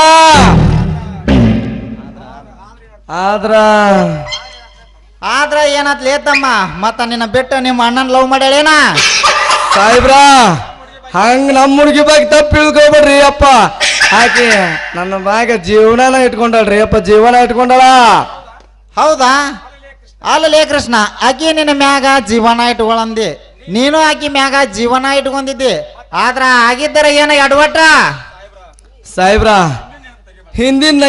ಆದ್ರ ಏನತ್ಲೇ ತಮ್ಮ, ಮತ್ತ ನಿನ್ನ ಬಿಟ್ಟು ನಿಮ್ಮ ಅಣ್ಣನ ಲವ್ ಮಾಡ್ಯಾಳೇನ? ಸಾಹೇಬ್ರ, ಹಂಗ ನಮ್ಮ ಹುಡುಗಿ ಬಗ್ಗೆ ತಪ್ಪು ಇಳ್ಕೊಬೇಡ್ರಿ ಅಪ್ಪ. ಆಕೆ ನನ್ನ ಮ್ಯಾಗ ಜೀವನ ಇಟ್ಕೊಂಡಳ್ರಿ ಅಪ್ಪ, ಜೀವನ ಇಟ್ಕೊಂಡಳ. ಹೌದಾ? ಅಲ್ಲಲೇ ಕೃಷ್ಣ, ಆಕಿ ನಿನ್ನ ಮ್ಯಾಗ ಜೀವನ ಇಟ್ಕೊಳ್ಳಂದಿ, ನೀನು ಆಕಿ ಮ್ಯಾಗ ಜೀವನ ಇಟ್ಕೊಂಡಿದ್ದಿ. ಆದ್ರ ಆಗಿದ್ದರ ಏನ ಎಡವಟ್ಟ? ಸಾಹೇಬ್ರ, ಹಿಂದಿನ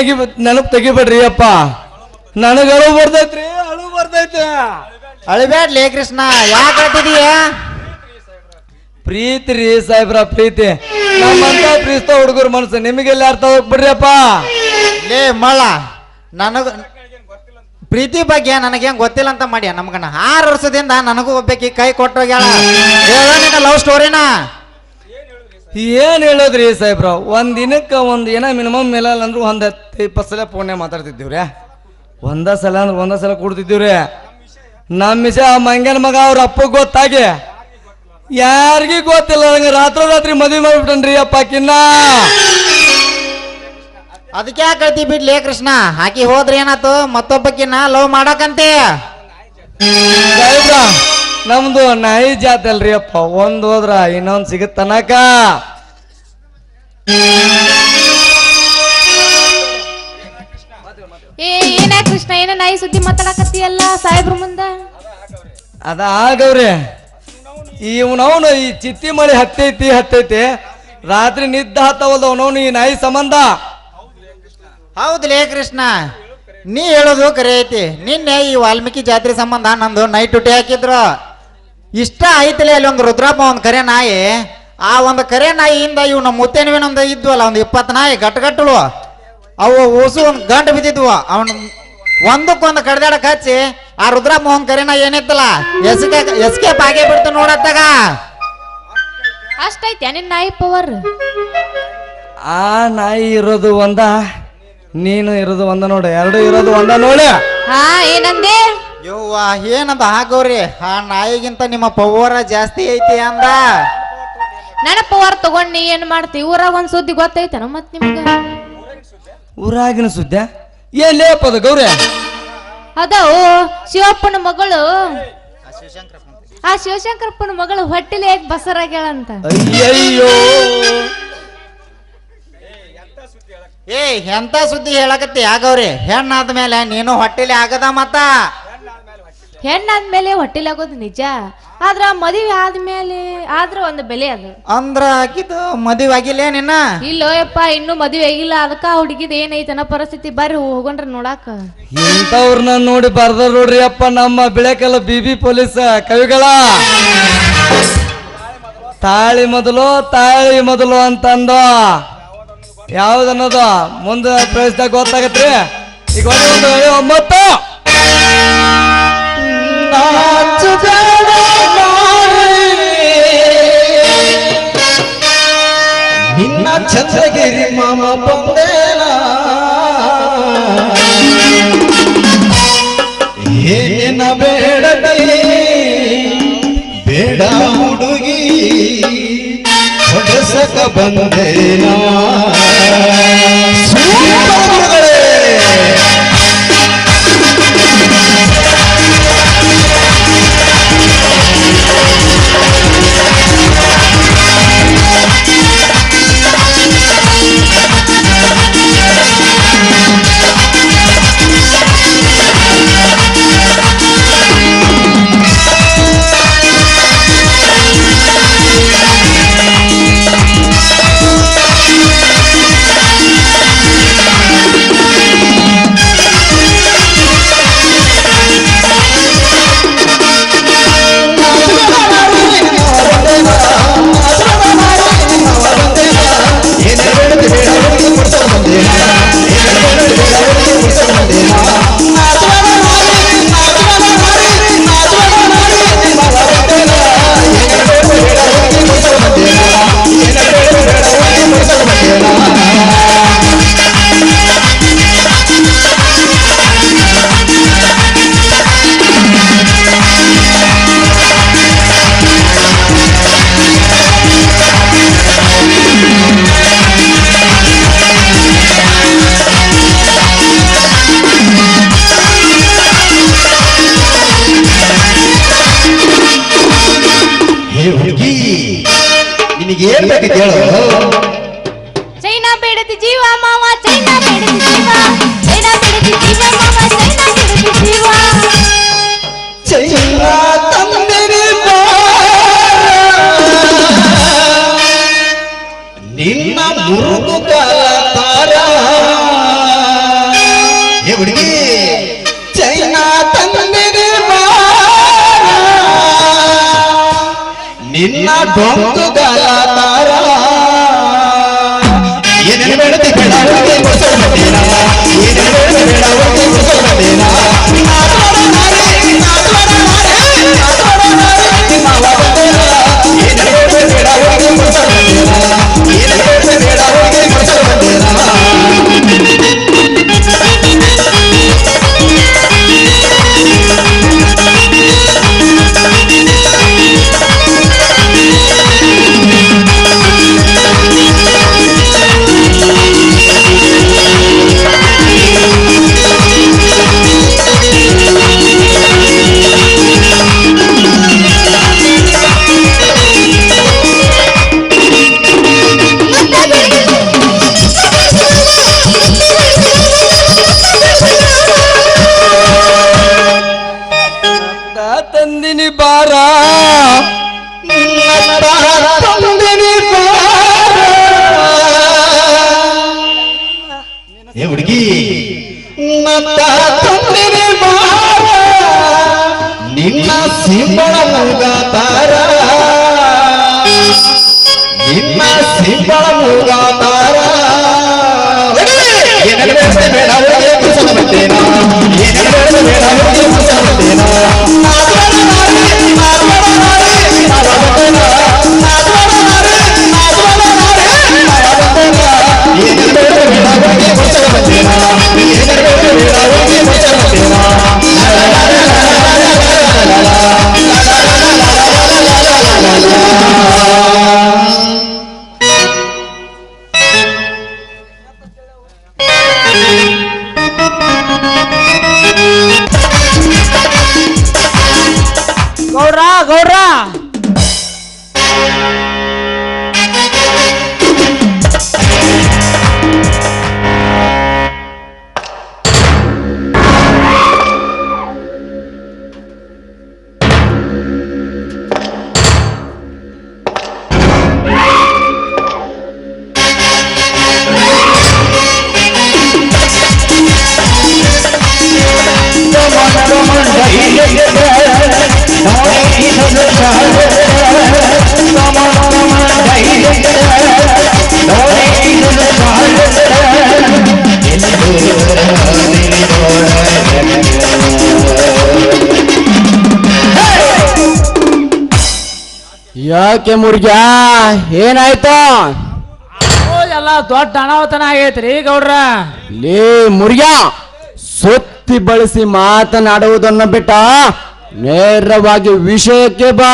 ನೆನಪು ತೆಗಿಬೇಡ್ರಿ ಅಪ್ಪ, ನನಗ ಅಳು ಬರ್ತೈತ್ರಿ, ಅಳು ಬರ್ತೈತೆ. ಅಳಿಬ್ಯಾಡ್ಲೇ ಕೃಷ್ಣ, ಯಾಕೆ ಹೇಳ್ತಿದೀಯ? ಪ್ರೀತಿ ರೀ ಸಾಹೇಬ್ರ, ಪ್ರೀತಿ. ನಮ್ಮಂತ ಪ್ರೀತ ಹುಡುಗರ ಮನಸ್ಸು ನಿಮಗೆಲ್ಲ ಅರ್ಥ ಹೋಗ್ಬಿಡ್ರಿ ಅಪ್ಪ. ಲೇ ಮಳ್ಳ, ನನಗ ಪ್ರೀತಿ ಬಗ್ಗೆ ನನಗೇನ್ ಗೊತ್ತಿಲ್ಲ ಅಂತ ಮಾಡ್ಯ ನಮ್ಗನ. 6 ವರ್ಷದಿಂದ ನನಗೂ ಒಬ್ಬಾಕಿ ಕೈ ಕೊಟ್ಟೋಗ್ಯಾಳ. ಲವ್ ಸ್ಟೋರಿನ ಏನ್ ಹೇಳೋದ್ರಿ ಸಾಹೇಬ್ರ, ಒಂದ್ ದಿನಕ್ಕ ಏನ ಮಿನಿಮಮ್ ಮೇಲೆ ಅಂದ್ರು 10-20 ಸಲ ಫೋನ್ ಮಾತಾಡ್ತಿದ್ದೀವ್ರಿ. ಒಂದ ಸಲ ಕೊಡ್ತಿದ್ದೀವ್ರಿ. ನಮ್ಮ ವಿಷಯ ಆ ಮಂಗನ ಮಗ ಅವ್ರ ಅಪ್ಪಗ್ ಗೊತ್ತಾಗಿ ಯಾರಿಗೂ ಗೊತ್ತಿಲ್ಲ, ನಂಗೆ ರಾತ್ರಿ ಮದುವೆ ಮಾಡ್ಬಿಟ್ಟನ್ರಿ ಅಪ್ಪಾಕಿನ್ನ. ಅದಕ್ಕೆ ಯಾಕೆ ಬಿಡ್ಲೇ ಕೃಷ್ಣ, ಆಕಿ ಹೋದ್ರೆ ಏನಾತು, ಮತ್ತೊಬ್ಬಕಿನ್ನ ಲವ್ ಮಾಡಕಂತೆ. ಸಾಹೇಬ್ರ, ನಮ್ದು ನಾಯಿ ಜಾತಿ ಅಲ್ರಿ ಅಪ್ಪ, ಒಂದ್ ಹೋದ್ರ ಇನ್ನೊಂದ್ ಸಿಗುತ್ತನಕ. ಏನ ಕೃಷ್ಣ, ಏನ ನಾಯಿ ಸುದ್ದಿ ಮಾತಾಡಕತ್ತೀಯಲ್ಲ ಸಾಹೇಬ್ರ ಮುಂದ? ಅದ ಆಗವ್ರಿ, ಇವನವನು ಈ ಚಿತ್ತಿ ಮಳಿ ಹತ್ತೈತಿ ರಾತ್ರಿ ನಿದ್ದ ಹತ್ತವಲ್ದ ಅವನವನು ಈ ನಾಯಿ ಸಂಬಂಧ. ಹೌದ್ಲೇ ಕೃಷ್ಣ, ನೀ ಹೇಳೋದು ಕರೆ ಐತಿ. ನಿನ್ನೆ ಈ ವಾಲ್ಮೀಕಿ ಜಾತ್ರೆ ಸಂಬಂಧ ನಂದು ನೈಟ್ ಡ್ಯೂಟಿ ಹಾಕಿದ್ರು. ಇಷ್ಟ ಐತಿಲೆ ಅಲ್ಲಿ ಒಂದು ರುದ್ರಪ್ಪ ಒಂದು ಕರೆ ನಾಯಿ. ಆ ಒಂದು ಕರೆ ನಾಯಿಯಿಂದ ಇವ್ ನಮ್ಮ ಮುತ್ತೇನವೇನೊಂದು ಇದ್ವಲ್ಲ, ಒಂದು 20 ನಾಯಿ ಗಟ್ಟುಗಳು, ಅವು ಓಸು ಒಂದು ಗಂಟು ಬಿದ್ದಿದ್ವು. ಅವನು ಒಂದಕ್ಕೊಂದು ಕಡ್ದಾಡಕ್ ಹಚ್ಚಿ ಆ ರುದ್ರಪ್ಪ ಒಂದು ಕರೆ ನಾಯಿ ಏನಿತ್ತಲ್ಲ ಎಸ್ಕೇಪ್ ಆಗೇ ಬಿಡ್ತು ನೋಡತ್ತಾಗ. ಅಷ್ಟೈತೆ ನಿನ್ನ ನಾಯಿ ಪವರ್? ಆ ನಾಯಿ ಇರೋದು ಒಂದ, ನೀನು ಇರೋದು ಒಂದ ನೋಡ, 2 ಇರೋದು ಒಂದ ನೋಡಿ. ಹಾ, ಏನಂದೆ? ಯವ್ವ ಏನಂದ ಹಾಕೋರಿ, ಆ ನಾಯಿಗಿಂತ ನಿಮ್ಮ ಪವರ ಜಾಸ್ತಿ ಐತಿ ಅಂದ. ನನ್ನ ಪವರ್ ತಗೊಂಡ್ ನೀ ಏನ್ ಮಾಡ್ತಿ? ಊರಾಗ ಒಂದ್ ಸುದ್ದಿ ಗೊತ್ತೈತನ ಮತ್ ನಿಮ್ಗ? ಊರಾಗಿನ ಸುದ್ದಿ ಏನ್ ಲೇಪದ ಗೌರಿ? ಅದವು ಶಿವಪ್ಪನ ಮಗಳು, ಆ ಶಿವಶಂಕರಪ್ಪನ ಮಗಳು ಹೊಟ್ಟಿಲಿ ಯಾಕೆ ಬಸರಾಗ್ಯಾಳಂತ. ಅಯ್ಯಯ್ಯೋ, ಏ ಎಂತ ಸುದ್ದಿ ಹೇಳಕತ್ತಿ ಆಗವ್ರಿ ಹೆಣ್ಣಾದ ಮೇಲೆ ನೀನು ಹೊಟ್ಟೆಲಿ ಆಗದ ಮತ್ತ ಹೆಣ್ಣಾದ್ಮೇಲೆ ಹೊಟ್ಟಿಲಾಗೋದು ನಿಜ, ಆದ್ರ ಮದುವೆ ಆದ್ಮೇಲೆ ಆದ್ರ ಒಂದು ಬೆಲೆ ಅದು. ಅಂದ್ರ ಆಕಿದು ಮದುವೆ ಆಗಿಲ್ಲ ನಿನ್ನ? ಇಲ್ಲೋ ಯಪ್ಪ, ಇನ್ನು ಮದುವೆ ಆಗಿಲ್ಲ. ಅದಕ್ಕ ಹುಡುಗಿದ ಏನೈತನ ಪರಿಸ್ಥಿತಿ, ಬರ್ರಿ ಹೋಗೊಂಡ್ರ ನೋಡಾಕ. ಇಂಥವ್ರನ್ನ ನೋಡಿ ಬರ್ದ ನೋಡ್ರಿ ಅಪ್ಪ ನಮ್ಮ ಬಿಳೆಕಲ್ಲ ಬಿಬಿ ಪೊಲೀಸ್ ಕವಿಗಳ. ತಾಳಿ ಮೊದಲು ಅಂತಂದ ಯಾವ್ದನ್ನೋದು ಮುಂದೆ ಪ್ರವೇಶದಾಗ ಗೊತ್ತಾಗತ್ರಿ. ಈಗ ಒಂದು 9 ನಿನ್ನ ಚಂದ್ರಗಿರಿ ಮಾಮ ಬಂದೇನ ಏನ ಬೇಡ ಹುಡುಗಿ ಹೊಡೆಸಕ ಬಂದೇನ. ನಿನಗೆ ಏನ್ ಬೇಕಿತ್ತು ಹೇಳು? ಚೈನಾ ಬೇಡತಿ ಜೀವ ಮಾವ, ಚೈನಾ ಬೇಡತಿ ಜೀವ, ಚೈನಾ ಬೇಡತಿ ಜೀವ ಮಾವ, ಚೈನಾ ಬೇಡತಿ ಜೀವ. ಚೈನಾ ತಂದಿರಿ ನಿನ್ನ ಮುರುಗು ತಾರ ಏ ಹುಡುಗಿ, ಚೈನಾ ತಂದಿರಿ ನಿನ್ನ ಡೊಂಕುಗಾಲ ತಾರ ಏನೇನು ಬೇಡತಿ ಬೇಡ ತಂದಿನಿ ಬಾರ ತಂದಿನಿ ಬಾರ ಏ ಹುಡುಗಿ, ನತ್ತ ತಂದಿನಿ ಬಾರ ನಿನ್ನ ಸಿಂಬಳ ಮೂಗ ತಾರ ನಿನ್ನ ಸಿಂಬಳ ಮೂಗ ತಾರ ಬೇಡ ಬರ್ತೇನ ಯಾಕೆ ಮುರ್ಗ್ಯಾ ಏನಾಯ್ತು? ಎಲ್ಲ ದೊಡ್ಡ ಅನಾಹುತನ ಆಗೈತ್ರಿ ಗೌಡ್ರ. ಲೇ ಮುರ್ಗ್ಯಾ, ಸುತ್ತಿ ಬಳಸಿ ಮಾತನಾಡುವುದನ್ನು ಬಿಟ್ಟ ನೇರವಾಗಿ ವಿಷಯಕ್ಕೆ ಬಾ.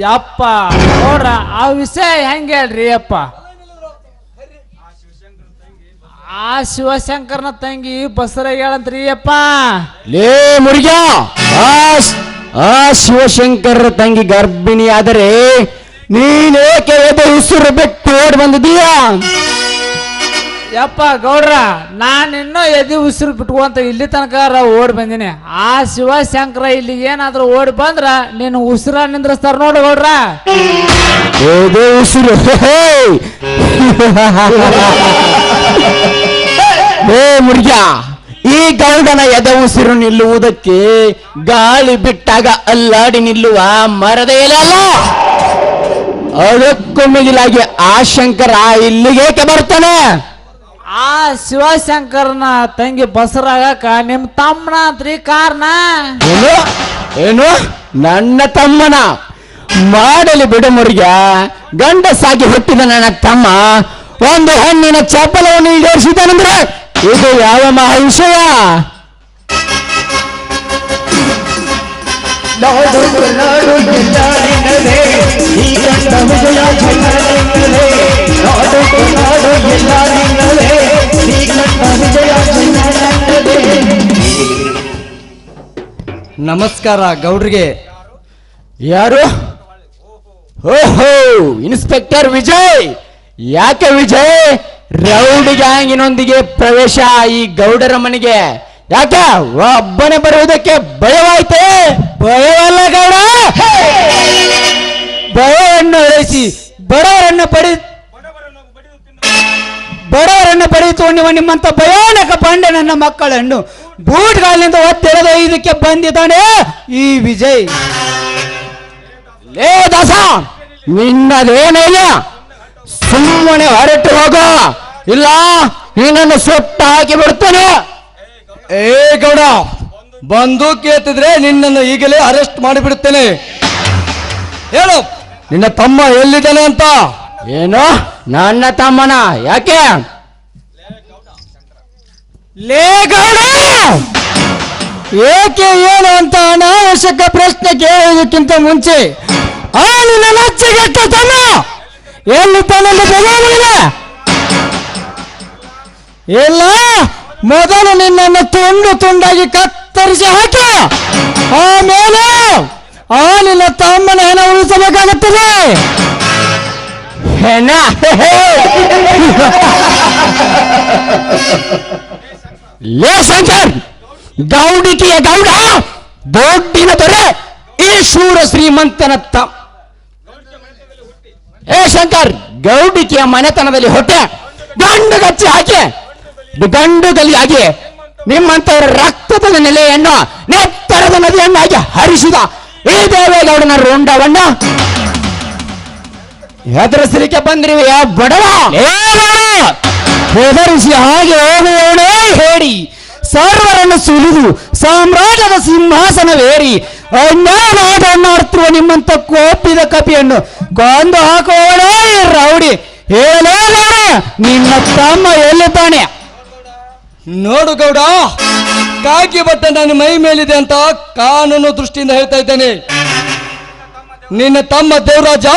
ಯಪ್ಪ ಗೌಡ್ರ, ಆ ವಿಷಯ ಹೆಂಗೆ ಹೇಳ್ರಿ ಅಪ್ಪ? ಆ ಶಿವಶಂಕರನ ತಂಗಿ ಬಸರ ಹೇಳಂತ್ರಿ ಅಪ್ಪ. ಲೇ ಮುರ್ಗ್ಯಾ, ಆ ಶಿವಶಂಕರ ತಂಗಿ ಗರ್ಭಿಣಿ ಆದರೆ ನೀನೇಕೆ ಎದೆ ಉಸಿರು ಬಿಟ್ಟು ಓಡಿ ಬಂದಿದೀಯಾ? ಯಪ್ಪ ಗೌಡ್ರ, ನಾನಿನ್ನೂ ಎದಿ ಉಸಿರು ಬಿಟ್ಕೊಂತ ಇಲ್ಲಿ ತನಕ ಓಡಿ ಬಂದಿನಿ. ಆ ಶಿವಶಂಕರ ಇಲ್ಲಿ ಏನಾದ್ರೂ ಓಡಿ ಬಂದ್ರ ನೀನು ಉಸಿರ ನಿಂದ್ರಸ್ತಾರ ನೋಡು ಗೌಡ್ರ. ಎದೆ ಉಸಿರು ಹೇ ಮುರ್ಗ್ಯಾ, ಈ ಗೌಡನ ಎದೆ ಉಸಿರು ನಿಲ್ಲುವುದಕ್ಕೆ ಗಾಳಿ ಬಿಟ್ಟಾಗ ಅಲ್ಲಾಡಿ ನಿಲ್ಲುವ ಮರದ ಎಲೆ ಅಲ್ಲ. ಅದಕ್ಕೂ ಮಿಗಿಲಾಗಿ ಆ ಶಂಕರ ಇಲ್ಲಿಗೇಕೆ ಬರ್ತಾನೆ? ಆ ಶಿವಶಂಕರನ ತಂಗಿ ಬಸರಾಗಕ ನಿಮ್ ತಮ್ಮನ ಅಂತ್ರಿ ಕಾರಣ. ಏನು ಏನು ನನ್ನ ತಮ್ಮನ? ಮಾಡಲಿ ಬಿಡು ಮುರ್ಗ್ಯಾ, ಗಂಡಸಾಗಿ ಹುಟ್ಟಿದ ನನ್ನ ತಮ್ಮ ಒಂದು ಹೆಣ್ಣಿನ ಚಪ್ಪಲವನ್ನು ಈಡೇರಿಸಿದ್ದಾನಂದ್ರೆ ಇದು ಯಾವ ಮಹಾ ವಿಷಯ? ನಮಸ್ಕಾರ ಗೌಡ್ರಿಗೆ. ಯಾರು? ಓಹೋ, ಇನ್ಸ್ಪೆಕ್ಟರ್ ವಿಜಯ್. ಯಾಕೆ ವಿಜಯ್, ರೌಡಿ ಗ್ಯಾಂಗಿನೊಂದಿಗೆ ಪ್ರವೇಶ ಈ ಗೌಡರ ಮನೆಗೆ? ಯಾಕೆ ಒಬ್ಬನೇ ಬರುವುದಕ್ಕೆ ಭಯವಾಯ್ತೆ? ಭಯವಲ್ಲ ಗೌಡ, ಭಯವನ್ನು ಅಳಿಸಿ ಬಡವರನ್ನ ಪಡೆದುಕೊಂಡಿರುವ ನಿಮ್ಮಂತ ಭಯಾನಕ ಬಂಡ ನನ್ನ ಮಕ್ಕಳನ್ನು ಬೂಟ್ಗಾಲಿನಿಂದ ಒತ್ತೆಳೆದು ಇದಕ್ಕೆ ಬಂದಿದ್ದಾನೆ ಈ ವಿಜಯ್. ಲೇ ದಾಸ, ನಿನ್ನದೇನಿಲ್ಲ, ಸುಮ್ಮನೆ ಹೊರಟು ಹೋಗೋ, ಇಲ್ಲ ನಿನ್ನನ್ನು ಸುಟ್ಟ ಹಾಕಿ ಬಿಡ್ತಾನೆ. ಏ ಗೌಡ, ಬಂದೂಕ್ ಎತ್ತಿದ್ರೆ ನಿನ್ನನ್ನು ಈಗಲೇ ಅರೆಸ್ಟ್ ಮಾಡಿಬಿಡುತ್ತೇನೆ. ಹೇಳು, ನಿನ್ನ ತಮ್ಮ ಎಲ್ಲಿದ್ದಾನೆ ಅಂತ? ಏನು ನನ್ನ ತಮ್ಮನ? ಯಾಕೆ? ಲೇ ಗೌಡ, ಏಕೆ ಏನು ಅಂತ ಅನಾವಶ್ಯಕ ಪ್ರಶ್ನೆ ಕೇಳುವುದಕ್ಕಿಂತ ಮುಂಚೆ ಆ ನಿನ್ನ ಲಜ್ಜೆಗೆಟ್ಟ ತಮ್ಮ ಎಲ್ಲಿ ತನ್ನಲ್ಲಿ ಬೆಳೆಯಲಿಲ್ಲ? ಇಲ್ಲ, ಮೊದಲು ನಿನ್ನನ್ನು ತುಂಡು ತುಂಡಾಗಿ ಕತ್ತರಿಸಿ ಹಾಕಿ ಆಮೇಲೆ ಆ ನಿನ್ನ ತಮ್ಮನ ಹೆಣ ಉಳಿಸಬೇಕಾಗುತ್ತದೆ. ಹೆಣ? ಲೇ ಶಂಕರ್, ಗೌಡಿಕೆಯ ಗೌಡ, ದೊಡ್ಡಿನ ದೊರೆ, ಈ ಶೂರ ಶ್ರೀಮಂತನ ಹೇ ಶಂಕರ್, ಗೌಡಿಕೆಯ ಮನೆತನದಲ್ಲಿ ಹೊಟ್ಟೆ ಗಂಡು ಗಚ್ಚಿ ಹಾಕಿ ಗಂಡು ಗಲಿಯಾಗಿ ನಿಮ್ಮಂತವರ ರಕ್ತದ ನೆಲೆಯನ್ನು ನೆತ್ತರದ ನದಿಯನ್ನಾಗಿ ಹರಿಸಿದ ಈ ದೇವೇಗೌಡನ ರುಂಡವನ್ನ ಹೆದರಿಸಲಿಕ್ಕೆ ಬಂದ್ರಿವೆಯ ಬಡವ? ಹೆದರಿಸಿ ಹಾಗೆ ಹೋಗುವವನೇ ಹೇಳಿ ಸರ್ವರನ್ನು ಸುಲಿದು ಸಾಮ್ರಾಜ್ಯದ ಸಿಂಹಾಸನವೇರಿ ಅನ್ಯಾಯವಾದನ್ನಾಡ್ತಿರುವ ನಿಮ್ಮಂತ ಕೋಪಿದ ಕಪಿಯನ್ನು ಕೊಂದು ಹಾಕುವವಳೇ ರೌಡಿ. ಹೇಳೇ ನಿನ್ನ ತಮ್ಮ ಎಲ್ಲಿದ್ದಾನೆ? ನೋಡು ಗೌಡ, ಕಾಕಿ ಬಟ್ಟೆ ನನ್ನ ಮೈ ಮೇಲಿದೆ ಅಂತ ಕಾನೂನು ದೃಷ್ಟಿಯಿಂದ ಹೇಳ್ತಾ ಇದ್ದೇನೆ. ನಿನ್ನ ತಮ್ಮ ದೇವರಾಜ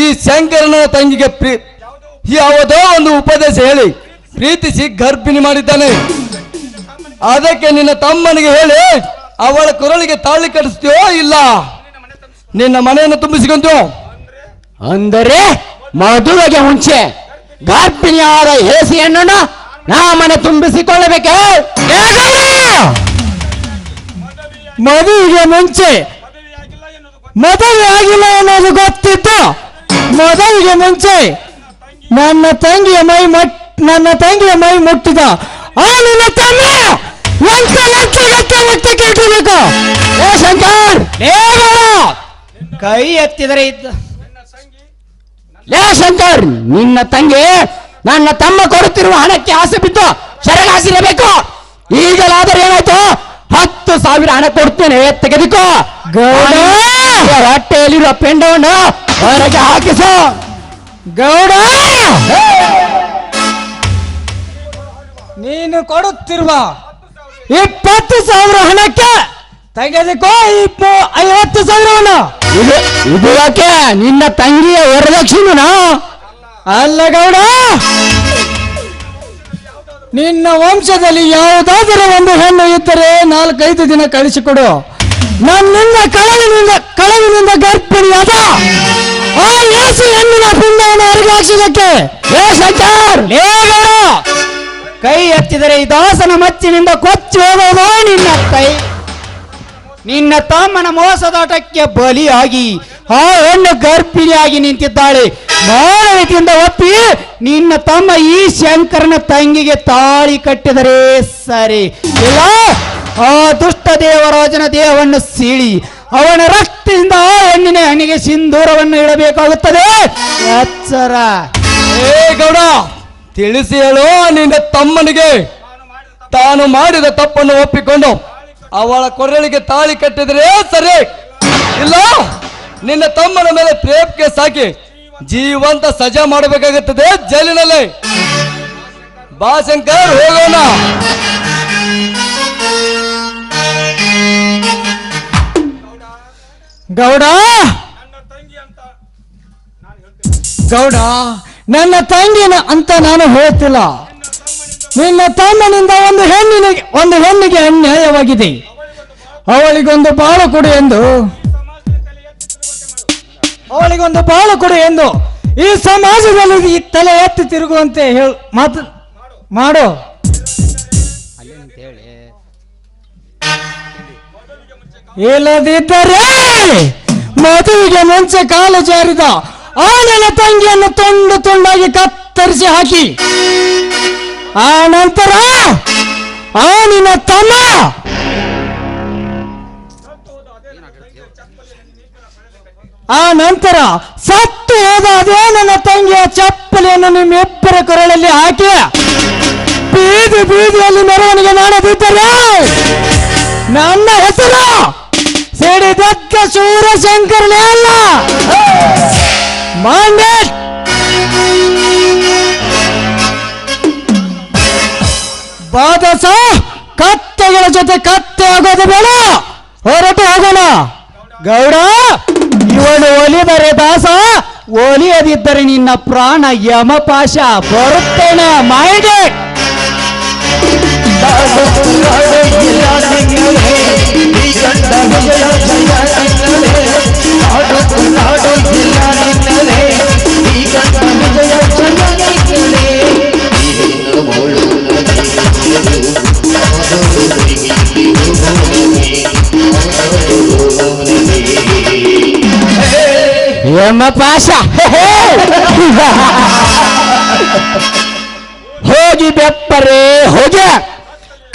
ಈ ಶಂಕರನ ತಂಗಿಗೆ ಯಾವುದೋ ಒಂದು ಉಪದೇಶ ಹೇಳಿ ಪ್ರೀತಿಸಿ ಗರ್ಭಿಣಿ ಮಾಡಿದ್ದಾನೆ. ಅದಕ್ಕೆ ನಿನ್ನ ತಮ್ಮನಿಗೆ ಹೇಳಿ ಅವಳ ಕೊರಳಿಗೆ ತಾಳಿ ಕಟ್ಟಿಸ್ತೀಯೋ ಇಲ್ಲ ನಿನ್ನ ಮನೆಯನ್ನು ತುಂಬಿಸಿಕೊಂತೀಯೋ? ಅಂದರೆ ಮದುವೆಗೆ ಮುಂಚೆ ಗರ್ಭಿಣಿಯಾದ ಹೇಸಿಯನ್ನು ನಾ ಮನೆ ತುಂಬಿಸಿಕೊಳ್ಳಬೇಕೆ? ಮದುವೆಗೆ ಮುಂಚೆ ಮದುವೆ ಆಗಿಲ್ಲ ಅನ್ನೋದು ಗೊತ್ತಿತ್ತು. ಮದುವೆಗೆ ಮುಂಚೆ ನನ್ನ ತಂಗಿಯ ಮೈ ಮುಟ್ಟಿದ ಆ ನಿನ್ನ ತಮ್ಮ ಎಂತ ಲಕ್ಷ ಹೊಟ್ಟೆ ಕೇಳಬೇಕು? ಶಂಕರ್, ಕೈ ಎತ್ತಿದರೆ ಲೇ ಶಂಕರ್, ನಿನ್ನ ತಂಗಿ ನನ್ನ ತಮ್ಮ ಕೊಡುತ್ತಿರುವ ಹಣಕ್ಕೆ ಆಸೆ ಬಿದ್ದು ಶರಣಾಸಿರಬೇಕು. ಈಗಲಾದರೆ ಏನಾಯ್ತು? 10,000 ಹಣ ಕೊಡ್ತೇನೆ, ತೆಗೆದುಕೋ. ಗೌಡ, ಹೊಟ್ಟೆಯಲ್ಲಿರುವ ಪಿಂಡವನ್ನು ಹೊರಗೆ ಹಾಕಿಸು. ಗೌಡ, ನೀನು ಕೊಡುತ್ತಿರುವ 20,000 ಹಣಕ್ಕೆ ತೆಗೆದುಕೋ 50,000. ಇದು ಯಾಕೆ ನಿನ್ನ ತಂಗಿಯ ವರದಕ್ಷಿಣೆನಾ? ಅಲ್ಲ ಗೌಡ, ನಿನ್ನ ವಂಶದಲ್ಲಿ ಯಾವುದಾದರೂ ಒಂದು ಹೆಣ್ಣು ಇದ್ದರೆ 4-5 ದಿನ ಕಳಿಸಿಕೊಡು. ನನ್ನಿಂದ ಕಳವಿನಿಂದ ಗರ್ಭಿಣಿಯಾದ ಆ ಯೇಸು ಹೆಣ್ಣಿನ ಪಿಂಡವನ್ನು ಹೊರಗೆ ಹಾಕಿಸಕ್ಕೆ ಕೈ ಎತ್ತಿದರೆ ಈ ದಾಸನ ಮಚ್ಚಿನಿಂದ ಕೊಚ್ಚಿ ಹೋಗೋದು ನಿನ್ನ ಕೈ. ನಿನ್ನ ತಮ್ಮನ ಮೋಸದಾಟಕ್ಕೆ ಬಲಿಯಾಗಿ ಆ ಹೆಣ್ಣು ಗರ್ಭಿಣಿಯಾಗಿ ನಿಂತಿದ್ದಾಳೆ. ಮಾನವೀಯತೆಯಿಂದ ಒಪ್ಪಿ ನಿನ್ನ ತಮ್ಮ ಈ ಶಂಕರನ ತಂಗಿಗೆ ತಾಳಿ ಕಟ್ಟಿದರೆ ಸರಿ, ಇಲ್ಲ ಆ ದುಷ್ಟ ದೇವರಾಜನ ದೇಹವನ್ನು ಸೀಳಿ ಅವನ ರಕ್ತದಿಂದ ಆ ಹೆಣ್ಣಿನ ಹಣ್ಣಿಗೆ ಸಿಂಧೂರವನ್ನು ಇಡಬೇಕಾಗುತ್ತದೆ. ಎಚ್ಚರ. ಏ ಗೌಡ, ತಿಳಿಸಿ ಹೇಳು ನಿನ್ನ ತಮ್ಮನಿಗೆ ತಾನು ಮಾಡಿದ ತಪ್ಪನ್ನು ಒಪ್ಪಿಕೊಂಡು ಅವಳ ಕೊರಳಿಗೆ ತಾಳಿ ಕಟ್ಟಿದರೆ ಸರಿ, ಇಲ್ಲ ನಿನ್ನ ತಮ್ಮನ ಮೇಲೆ ರೇಪ್ ಕೇಸ್ ಹಾಕಿ ಜೀವಂತ ಸಜಾ ಮಾಡಬೇಕಾಗುತ್ತದೆ ಜೈಲಿನಲ್ಲಿ. ಬಾ ಶಂಕರ್, ಹೋಗೋಣ. ಗೌಡ, ಗೌಡ, ನನ್ನ ತಂಗಿನ ಅಂತ ನಾನು ಹೇಳ್ತಿಲ್ಲ. ನಿನ್ನ ತಮ್ಮನಿಂದ ಒಂದು ಹೆಣ್ಣಿಗೆ ಅನ್ಯಾಯವಾಗಿದೆ. ಅವಳಿಗೊಂದು ಬಾಳು ಕೊಡು ಎಂದು ಈ ಸಮಾಜದಲ್ಲಿ ಈ ತಲೆ ಎತ್ತಿ ತಿರುಗುವಂತೆ ಮಾಡು. ಇಲ್ಲದಿದ್ದರೆ ಮದುವೆಗೆ ಮುಂಚೆ ಕಾಲು ಜಾರಿದ ಆ ನನ್ನ ತಂಗಿಯನ್ನು ತುಂಡು ತುಂಡಾಗಿ ಕತ್ತರಿಸಿ ಹಾಕಿ ಆ ನಂತರ ಆ ನಿನ್ನ ತಮ್ಮ ಸತ್ತು ಹೋದ ಅದೇ ನನ್ನ ತಂಗಿಯ ಚಪ್ಪಲಿಯನ್ನು ನಿಮ್ಮಿಬ್ಬರ ಕೊರಳಲ್ಲಿ ಹಾಕಿ ಬೀದಿಯಲ್ಲಿ ಮೆರವಣಿಗೆ ಮಾಡದಿದ್ದರೆ ನನ್ನ ಹೆಸರು ಸಿಡಿದತ್ತ ಶೂರಶಂಕರನೇ ಅಲ್ಲ, ಮಾಂಡೇಶ್. ಬಾದಸ ಕತ್ತೆಗಳ ಜೊತೆ ಕತ್ತೆ ಆಗೋದು ಬೇಡ, ಹೊರಟು ಹೋಗೋಣ. ಗೌಡ, ಇವನು ಒಲಿದರೆ ದಾಸ, ಒಲಿಯದಿದ್ದರೆ ನಿನ್ನ ಪ್ರಾಣ ಯಮಪಾಶ. ಬರುತ್ತೇನೆ, ಮಾಡಿ. ಯಮಪಾಶ ಹೋಗಿ ಬೆಪ್ಪರೆ ಹೋಗಿ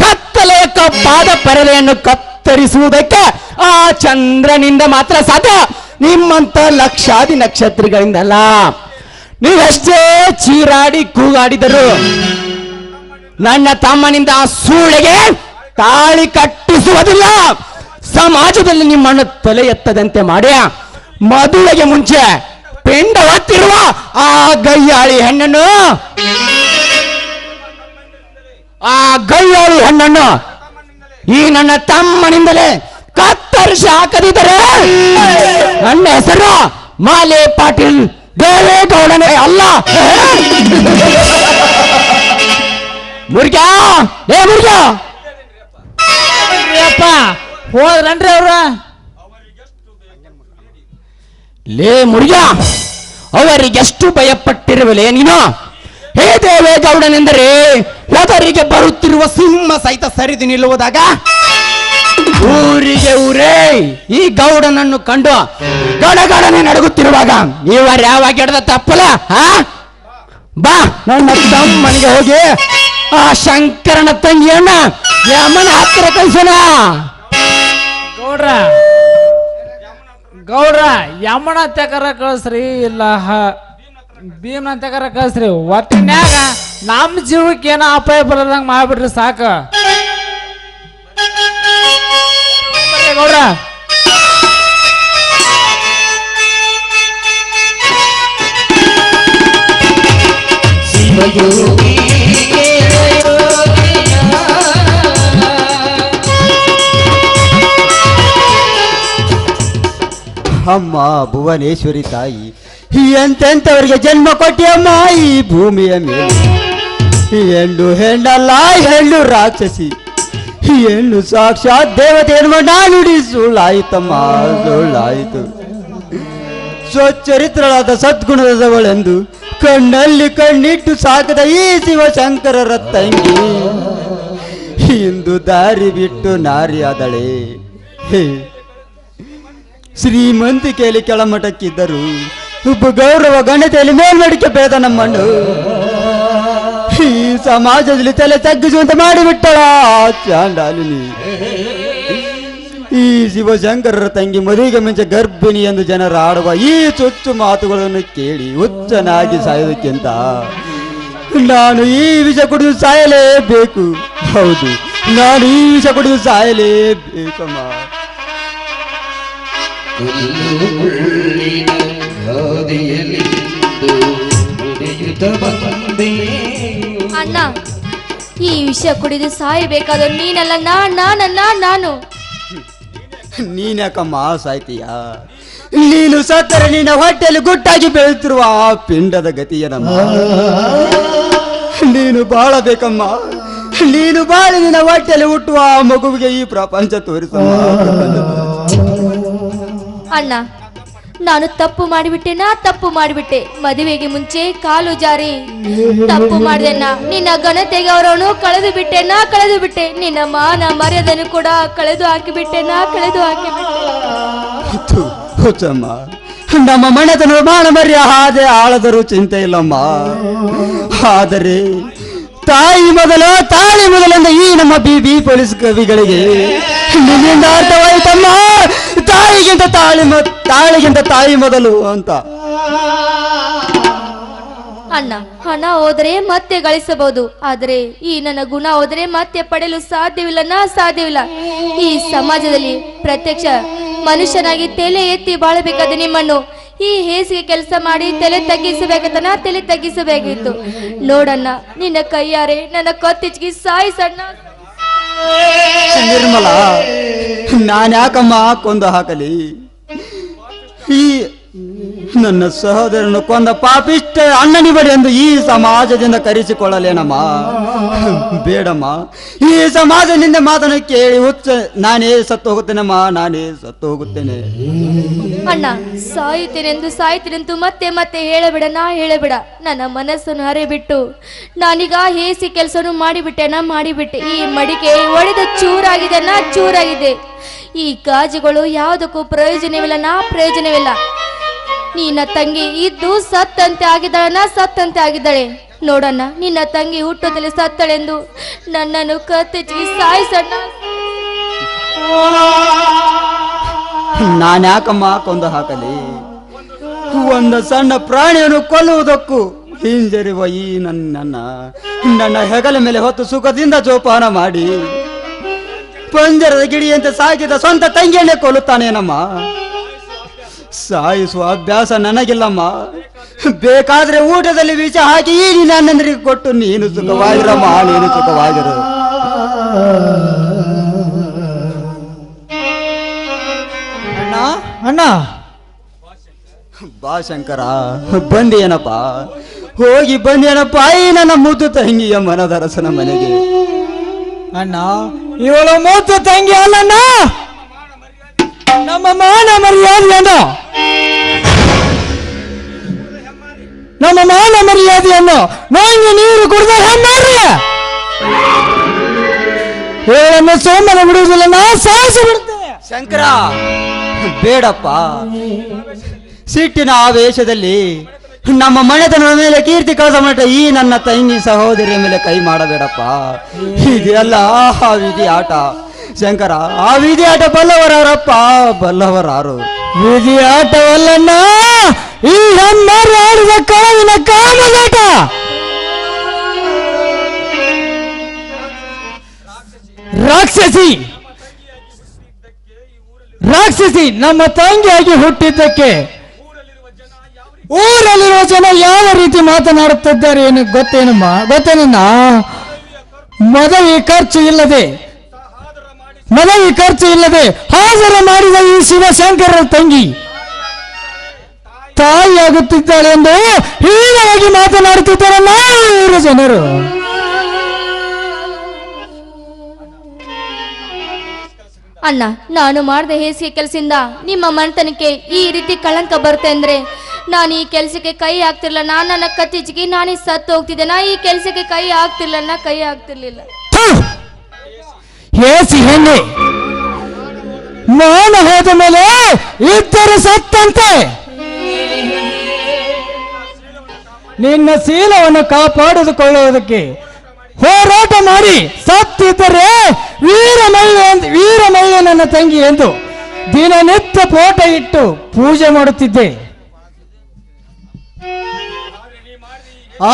ಕತ್ತಲೆಯ ಕಪ್ಪಾದ ಪರದೆಯನ್ನು ಕತ್ತರಿಸುವುದಕ್ಕೆ ಆ ಚಂದ್ರನಿಂದ ಮಾತ್ರ ಸಾಧ್ಯ, ನಿಮ್ಮಂತ ಲಕ್ಷಾದಿ ನಕ್ಷತ್ರಗಳಿಂದಲ್ಲ. ನೀವೆಷ್ಟೇ ಚೀರಾಡಿ ಕೂಗಾಡಿದರು ನನ್ನ ತಮ್ಮನಿಂದ ಆ ಸೂಳೆಗೆ ತಾಳಿ ಕಟ್ಟಿಸುವುದಿಲ್ಲ. ಸಮಾಜದಲ್ಲಿ ನಿಮ್ಮನ್ನು ತಲೆ ಎತ್ತದಂತೆ ಮಾಡಿ ಮದುವೆಗೆ ಮುಂಚೆ ಪಿಂಡ ಹೊತ್ತಿರುವ ಆ ಗಯ್ಯಾಳಿ ಹೆಣ್ಣನ್ನು ಈ ನನ್ನ ತಮ್ಮನಿಂದಲೇ ಕತ್ತರಿಸಿ ಹಾಕದಿದ್ದರೆ ನನ್ನ ಹೆಸರು ಮಾಲೆ ಪಾಟೀಲ್ ದೇವೇಗೌಡನೇ ಅಲ್ಲ. ಮುರ್ಗ್ಯಾ, ಏ ಮುರ್ಗ್ಯಾ, ಹೋದ್ರನ್ರಿ ಅವ್ರ? ಲೇ ಮುರ್ಗ್ಯಾ, ಅವರಿಗೆಷ್ಟು ಭಯಪಟ್ಟಿರುವಲೇ ನೀನು? ಹೇ ದೇವೇಗೌಡನೆಂದರೆ ಎದರಿಗೆ ಬರುತ್ತಿರುವ ಸಿಂಹ ಸಹಿತ ಸರಿದು ನಿಲ್ಲುವುದಾಗ ಊರಿಗೆ ಊರೇ ಈ ಗೌಡನನ್ನು ಕಂಡು ಗಡಗಡನೆ ನಡುಗುತ್ತಿರುವಾಗ ಇವರ್ಯಾವಾಗ ಹಿಡ್ದ ತಪ್ಪಲ? ಬಾ, ನನ್ನ ತಮ್ಮನಿಗೆ ಹೋಗಿ ಆ ಶಂಕರನ ತಂಗಿಯನ್ನ ಯಮನ ಹತ್ತಿರ ಕಳಿಸೋಣ. ಗೌಡ್ರ ಯಮನ ತೆಕರ ಕಳಿಸ್ರಿ, ಇಲ್ಲ ಭೀಮನ ತೆಕರ ಕಳಿಸ್ರಿ. ಒಟ್ಟಿನ್ಯಾಗ ನಮ್ಮ ಜೀವಕ್ಕೆ ಏನೋ ಅಪಾಯ ಬರದಂಗ ಮಾಡ್ಬಿಡ್ರಿ ಸಾಕ. ಗೌಡ್ರ ಅಮ್ಮ ಭುವನೇಶ್ವರಿ ತಾಯಿ, ಎಂತೆಂಥವರಿಗೆ ಜನ್ಮ ಕೊಟ್ಟಿಯಮ್ಮ ಈ ಭೂಮಿಯ ಮೇಲೆ. ಹೆಣ್ಣು ಹೆಣ್ಣಲ್ಲ, ಹೆಣ್ಣು ರಾಕ್ಷಸಿ, ಹೆಣ್ಣು ಸಾಕ್ಷಾತ್ ದೇವತೆ ಎನ್ನುವ ನಾನುಡಿ ಸುಳ್ಳಾಯಿತಮ್ಮ, ಸುಳ್ಳಾಯಿತು. ಸ್ವಚರಿತ್ರಳಾದ ಸದ್ಗುಣದವಳೆಂದು ಕಣ್ಣಲ್ಲಿ ಕಣ್ಣಿಟ್ಟು ಸಾಕದ ಈ ಶಿವಶಂಕರರ ತಂಗಿ ಇಂದು ದಾರಿ ಬಿಟ್ಟು ನಾರಿಯಾದಳೆ. ಶ್ರೀಮಂತಿಕೆಯಲ್ಲಿ ಕೆಳಮಟ್ಟಕ್ಕಿದ್ದರು, ಒಬ್ಬ ಗೌರವ ಘನತೆಯಲ್ಲಿ ಮೇಲ್ಮಡಿಕೆ ಬೆಳೆದ ನಮ್ಮನ್ನು ಈ ಸಮಾಜದಲ್ಲಿ ತಲೆ ತಗ್ಗಿಸುವಂತೆ ಮಾಡಿಬಿಟ್ಟಳ ಚಾಂಡಾಲಿನಿ. ಈ ಶಿವಶಂಕರರ ತಂಗಿ ಮದುವೆಗೆ ಮುಂಚೆ ಗರ್ಭಿಣಿ ಎಂದು ಜನರು ಆಡುವ ಈ ಚೊಚ್ಚು ಮಾತುಗಳನ್ನು ಕೇಳಿ ಹುಚ್ಚನಾಗಿ ಸಾಯೋದಕ್ಕಿಂತ ನಾನು ಈ ವಿಷ ಕುಡಿದು ಸಾಯಲೇಬೇಕು. ಹೌದು, ನಾನು ಈ ವಿಷ ಕುಡಿದು ಸಾಯಲೇಬೇಕಮ್ಮ. ಅಣ್ಣ, ಈ ವಿಷ ಕುಡಿದು ಸಾಯಬೇಕಾದ ನೀನಲ್ಲ, ನಾನಲ್ಲ ನಾನು. ನೀನ್ಯಾಕಮ್ಮ ಸಾಯ್ತೀಯ? ನೀನು ಸತ್ತರೆ ನಿನ್ನ ಹೊಟ್ಟೆಯಲ್ಲಿ ಗುಟ್ಟಾಗಿ ಬೆಳೆಯುತ್ತಿರುವ ಆ ಪಿಂಡದ ಗತಿಯನಮ್ಮ. ನೀನು ಬಾಳಬೇಕಮ್ಮ, ನೀನು ಬಾಳಿ ನಿನ್ನ ಹೊಟ್ಟೆಯಲ್ಲಿ ಹುಟ್ಟುವ ಆ ಮಗುವಿಗೆ ಈ ಪ್ರಪಂಚ ತೋರಿಸಮ್ಮ. ಅಣ್ಣ, ನಾನು ತಪ್ಪು ಮಾಡಿಬಿಟ್ಟೆ. ಮದುವೆಗೆ ಮುಂಚೆ ಕಾಲು ಜಾರಿ ತಪ್ಪು ಮಾಡಿದೆನ್ನ. ನಿನ್ನ ಘನತೆಗೆ ಅವರನ್ನು ಕಳೆದು ಬಿಟ್ಟೆ. ನಿನ್ನ ಮಾನ ಮರ್ಯಾದೆಯನ್ನು ಕೂಡ ಕಳೆದು ಹಾಕಿಬಿಟ್ಟೆ. ಹುಚ್ಚಮ್ಮ, ನಮ್ಮ ಮನೆತನ ಮಾನ ಮರ್ಯಾದೆ ಆಳದರೂ ಚಿಂತೆ ಇಲ್ಲಮ್ಮ. ಆದರೆ ತಾಯಿ ಮೊದಲು ತಾಳಿ ಮೊದಲೆಂದ ಈ ನಮ್ಮ ಬಿ ಪೊಲೀಸ್ ಕವಿಗಳಿಗೆ ನಿನ್ನಿಂದ ಅರ್ಥವಾಯಿತಮ್ಮ. ತಾಳಿಗಿಂತ ತಾಯಿ ಮೊದಲು ಅಂತ. ಅಣ್ಣ, ಹಣ ಹೋದರೆ ಮತ್ತೆ ಗಳಿಸಬಹುದು, ಆದರೆ ಈ ನನ್ನ ಗುಣ ಹೋದರೆ ಮತ್ತೆ ಪಡೆಯಲು ಸಾಧ್ಯವಿಲ್ಲ. ಈ ಸಮಾಜದಲ್ಲಿ ಪ್ರತ್ಯಕ್ಷ ಮನುಷ್ಯನಾಗಿ ತಲೆ ಎತ್ತಿ ಬಾಳಬೇಕಾದ ನಿಮ್ಮನ್ನು ಈ ಹೇಸಿಗೆ ಕೆಲಸ ಮಾಡಿ ತಲೆ ತಗ್ಗಿಸಬೇಕಿತ್ತು. ನೋಡಣ್ಣ, ನಿನ್ನ ಕೈಯಾರೆ ನನ್ನ ಕತ್ತಿಚ್ಚಿಗೆ ಸಾಯಿಸಣ್ಣ. ನಿರ್ಮಲ, ನಾನ್ಯಾಕಮ್ಮ ಕೊಂದು ಹಾಕಲಿ? ಈ ನನ್ನ ಸಹೋದರನು ಕೊಂದ ಪಾಪಿಷ್ಟ ಅಣ್ಣನಿಬಡಿ ಎಂದು ಈ ಸಮಾಜದಿಂದ ಕರೆಸಿಕೊಳ್ಳಲೇನಮ್ಮ? ಬೇಡಮ್ಮ, ಈ ಸಮಾಜ ನಿನ್ನ ಮಾತನ್ನು ಕೇಳಿ ಹುಚ್ಚ ನಾನೇ ಸತ್ತು ಹೋಗುತ್ತೇನೆ. ಅಣ್ಣ, ಸಾಯ್ತೇನೆಂದು ಮತ್ತೆ ಹೇಳಬೇಡ. ನನ್ನ ಮನಸ್ಸನ್ನು ಹರಿಬಿಟ್ಟು ನಾನೀಗ ಹೇಸಿ ಕೆಲಸವನ್ನು ಮಾಡಿಬಿಟ್ಟೆ. ಈ ಮಡಿಕೆ ಒಡೆದ ಚೂರಾಗಿದೆ. ಈ ಗಾಜುಗಳು ಯಾವುದಕ್ಕೂ ಪ್ರಯೋಜನವಿಲ್ಲ. ನಿನ್ನ ತಂಗಿ ಇದ್ದು ಸತ್ತಂತೆ ಆಗಿದ್ದಾಳೆ. ನೋಡಣ್ಣ, ನಿನ್ನ ತಂಗಿ ಹುಟ್ಟೋದಲ್ಲಿ ಸತ್ತಳೆಂದು ನನ್ನನ್ನು ಕತ್ತಿಚ್ಚಿ ಸಾಯಿಸಣ್ಣ. ನಾನ್ಯಾಕಮ್ಮ ಕೊಂದು ಹಾಕಲಿ? ಒಂದು ಸಣ್ಣ ಪ್ರಾಣಿಯನ್ನು ಕೊಲ್ಲುವುದಕ್ಕೂ ಹಿಂಜರಿವ ಈ ನನ್ನ ಹೆಗಲ ಮೇಲೆ ಹೊತ್ತು ಸುಖದಿಂದ ಜೋಪಾನ ಮಾಡಿ ಪಂಜರದ ಗಿಡಿಯಂತೆ ಸಾಕಿದ ಸ್ವಂತ ತಂಗಿಯನ್ನೇ ಕೊಲ್ಲುತ್ತಾನೇನಮ್ಮ? ಸಾಯಿಸುವ ಅಭ್ಯಾಸ ನನಗಿಲ್ಲಮ್ಮ. ಬೇಕಾದ್ರೆ ಊಟದಲ್ಲಿ ವಿಷ ಹಾಕಿ ಈ ನನ್ನಂದ್ರಿಗೆ ಕೊಟ್ಟು ನೀನು ಸುಖವಾಗಿರಮ್ಮ. ಅಣ್ಣ, ಬಾ ಶಂಕರ, ಬಂದಿಯೇನಪ್ಪ? ಹೋಗಿ ಬಂದಿಯೇನಪ್ಪ ಈ ನನ್ನ ಮುದ್ದು ತಂಗಿಯ ಮನದರಸನ ಮನೆಗೆ? ಅಣ್ಣ, ಇವಳು ಮೂತ ತಂಗಿ ಅಲ್ಲಣ್ಣ, ನಮ್ಮ ಮಾನ ಮರ್ಯಾದೆಯನ್ನು ನಂಗೆ ನೀರು ಕುಡಿದ ಹೆಮ್ಮಾರಿ ಹೇಳನ್ನು ಸೋಮನ ಬಿಡುವುದಿಲ್ಲ, ನಾ ಸಾಯಿಸಿ ಬಿಡ್ತೇನೆ. ಶಂಕರ, ಬೇಡಪ್ಪ. ಸಿಟ್ಟಿನ ಆವೇಶದಲ್ಲಿ ನಮ್ಮ ಮನೆತನದ ಮೇಲೆ ಕೀರ್ತಿ ಕಳೆದ ಮಟ್ಟ ಈ ನನ್ನ ತಂಗಿ ಸಹೋದರಿಯ ಮೇಲೆ ಕೈ ಮಾಡಬೇಡಪ್ಪ. ಇದೆಲ್ಲ ಆ ವಿಧಿ ಆಟ ಶಂಕರ. ಆ ವಿಧಿ ಆಟ ಬಲ್ಲವರಾರು. ವಿಧಿ ಆಟವಲ್ಲಣ್ಣ, ಈ ಹೆಮ್ಮಾರಿ ಆಡಿದ ಕಾವಿನ ಕಾಮದಾಟ. ರಾಕ್ಷಸಿ ನಮ್ಮ ತಂಗಿಯಾಗಿ ಹುಟ್ಟಿದ್ದಕ್ಕೆ ಊರಲ್ಲಿರುವ ಜನ ಯಾವ ರೀತಿ ಮಾತನಾಡುತ್ತಿದ್ದಾರೆ ಏನು ಗೊತ್ತೇನಮ್ಮ? ಮದುವೆ ಖರ್ಚು ಇಲ್ಲದೆ ಹಾಜರು ಮಾಡಿದ ಈ ಶಿವಶಂಕರರ ತಂಗಿ ತಾಯಿಯಾಗುತ್ತಿದ್ದಾಳೆ ಎಂದು ಹೀಗಾಗಿ ಮಾತನಾಡುತ್ತಿದ್ದಾರಲ್ಲ ಊರ ಜನರು. ಅಣ್ಣ, ನಾನು ಮಾಡಿದ ಹೇಸಿಗೆ ಕೆಲಸದಿಂದ ನಿಮ್ಮ ಮನೆತನಕ್ಕೆ ಈ ರೀತಿ ಕಳಂಕ ಬರುತ್ತೆ ಅಂದ್ರೆ ನಾನು ಈ ಕೆಲಸಕ್ಕೆ ಕೈ ಹಾಕ್ತಿರ್ಲಿಲ್ಲ. ನಾನು ನನ್ನ ಕತ್ತಿಜಿಗೆ ನಾನೇ ಸತ್ತು ಹೋಗ್ತಿದ್ದೆ. ನಾ ಈ ಕೆಲಸಕ್ಕೆ ಕೈ ಹಾಕ್ತಿರ್ಲಿಲ್ಲ. ಹೇಸಿ ಹೆಣ್ಣೆ, ನಾನು ಹೋದ ಮೇಲೆ ಇದ್ದರೆ ಸತ್ತಂತೆ. ನಿನ್ನ ಶೀಲವನ್ನು ಕಾಪಾಡಿಕೊಳ್ಳುವುದಕ್ಕೆ ಹೋರಾಟ ಮಾಡಿ ಸತ್ತಿದ್ದರೆ ವೀರಮಳ್ಳಿ ನನ್ನ ತಂಗಿ ಎಂದು ದಿನನಿತ್ಯ ಫೋಟೋ ಇಟ್ಟು ಪೂಜೆ ಮಾಡುತ್ತಿದ್ದೆ.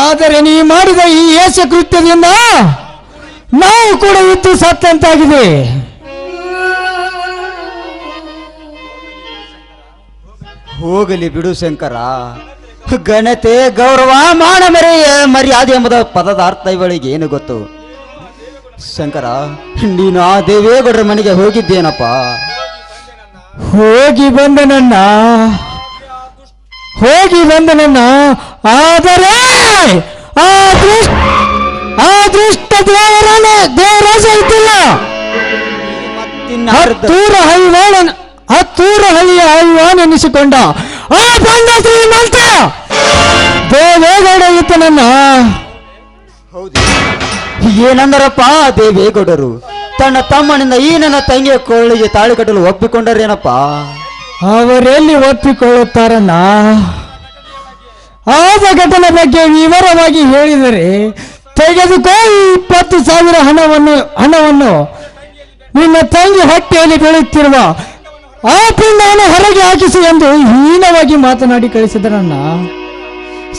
ಆದರೆ ನೀ ಮಾಡಿದ ಈ ಯಶ ಕೃತ್ಯದಿಂದ ನಾವು ಕೂಡ ಇದ್ದು ಸತ್ತಂತಾಗಿದೆ. ಹೋಗಲಿ ಬಿಡು ಶಂಕರ. ಘನತೆ, ಗೌರವ, ಮರ್ಯಾದೆ ಎಂಬುದ ಪದದ ಅರ್ಥ ಇವಳಿಗೆ ಏನು ಗೊತ್ತು? ಶಂಕರ, ನೀನು ಆ ದೇವೇಗೌಡರ ಮನೆಗೆ ಹೋಗಿದ್ದೇನಪ್ಪ? ಹೋಗಿ ಬಂದನನ್ನ. ಆದರೆ ಆ ದೃಷ್ಟ ದೇವರಾಜ ಇದ್ದಿಲ್ಲ. ಹತ್ತೂರ ಹಳ್ಳಿಯ ಹೈವಾನ್ ಎನಿಸಿಕೊಂಡ ಆ ಬಂದ ಶ್ರೀಮಂತ ದೇವೇಗೌಡ ಇದ್ದನನ್ನ. ಹೌದು, ಏನಂದರಪ್ಪ ದೇವೇಗೌಡರು? ತನ್ನ ತಮ್ಮನಿಂದ ಈ ನನ್ನ ತಂಗಿಯ ಕೊಳ್ಳಿಗೆ ತಾಳಿ ಕಟ್ಟಲು ಒಪ್ಪಿಕೊಂಡರೇನಪ್ಪ? ಅವರೆಲ್ಲಿ ಒಪ್ಪಿಕೊಳ್ಳುತ್ತಾರನ್ನ? ಆದ ಘಟನೆ ಬಗ್ಗೆ ವಿವರವಾಗಿ ಹೇಳಿದರೆ ತೆಗೆದುಕೋ 20,000 ಹಣವನ್ನು ನಿನ್ನ ತಂಗಿ ಹೊಟ್ಟೆಯಲ್ಲಿ ಬೆಳೆಯುತ್ತಿರುವ ಆ ಪಿಂಡವನ್ನು ಹೊರಗೆ ಹಾಕಿಸಿ ಎಂದು ಹೀನವಾಗಿ ಮಾತನಾಡಿ ಕಳಿಸಿದರನ್ನ.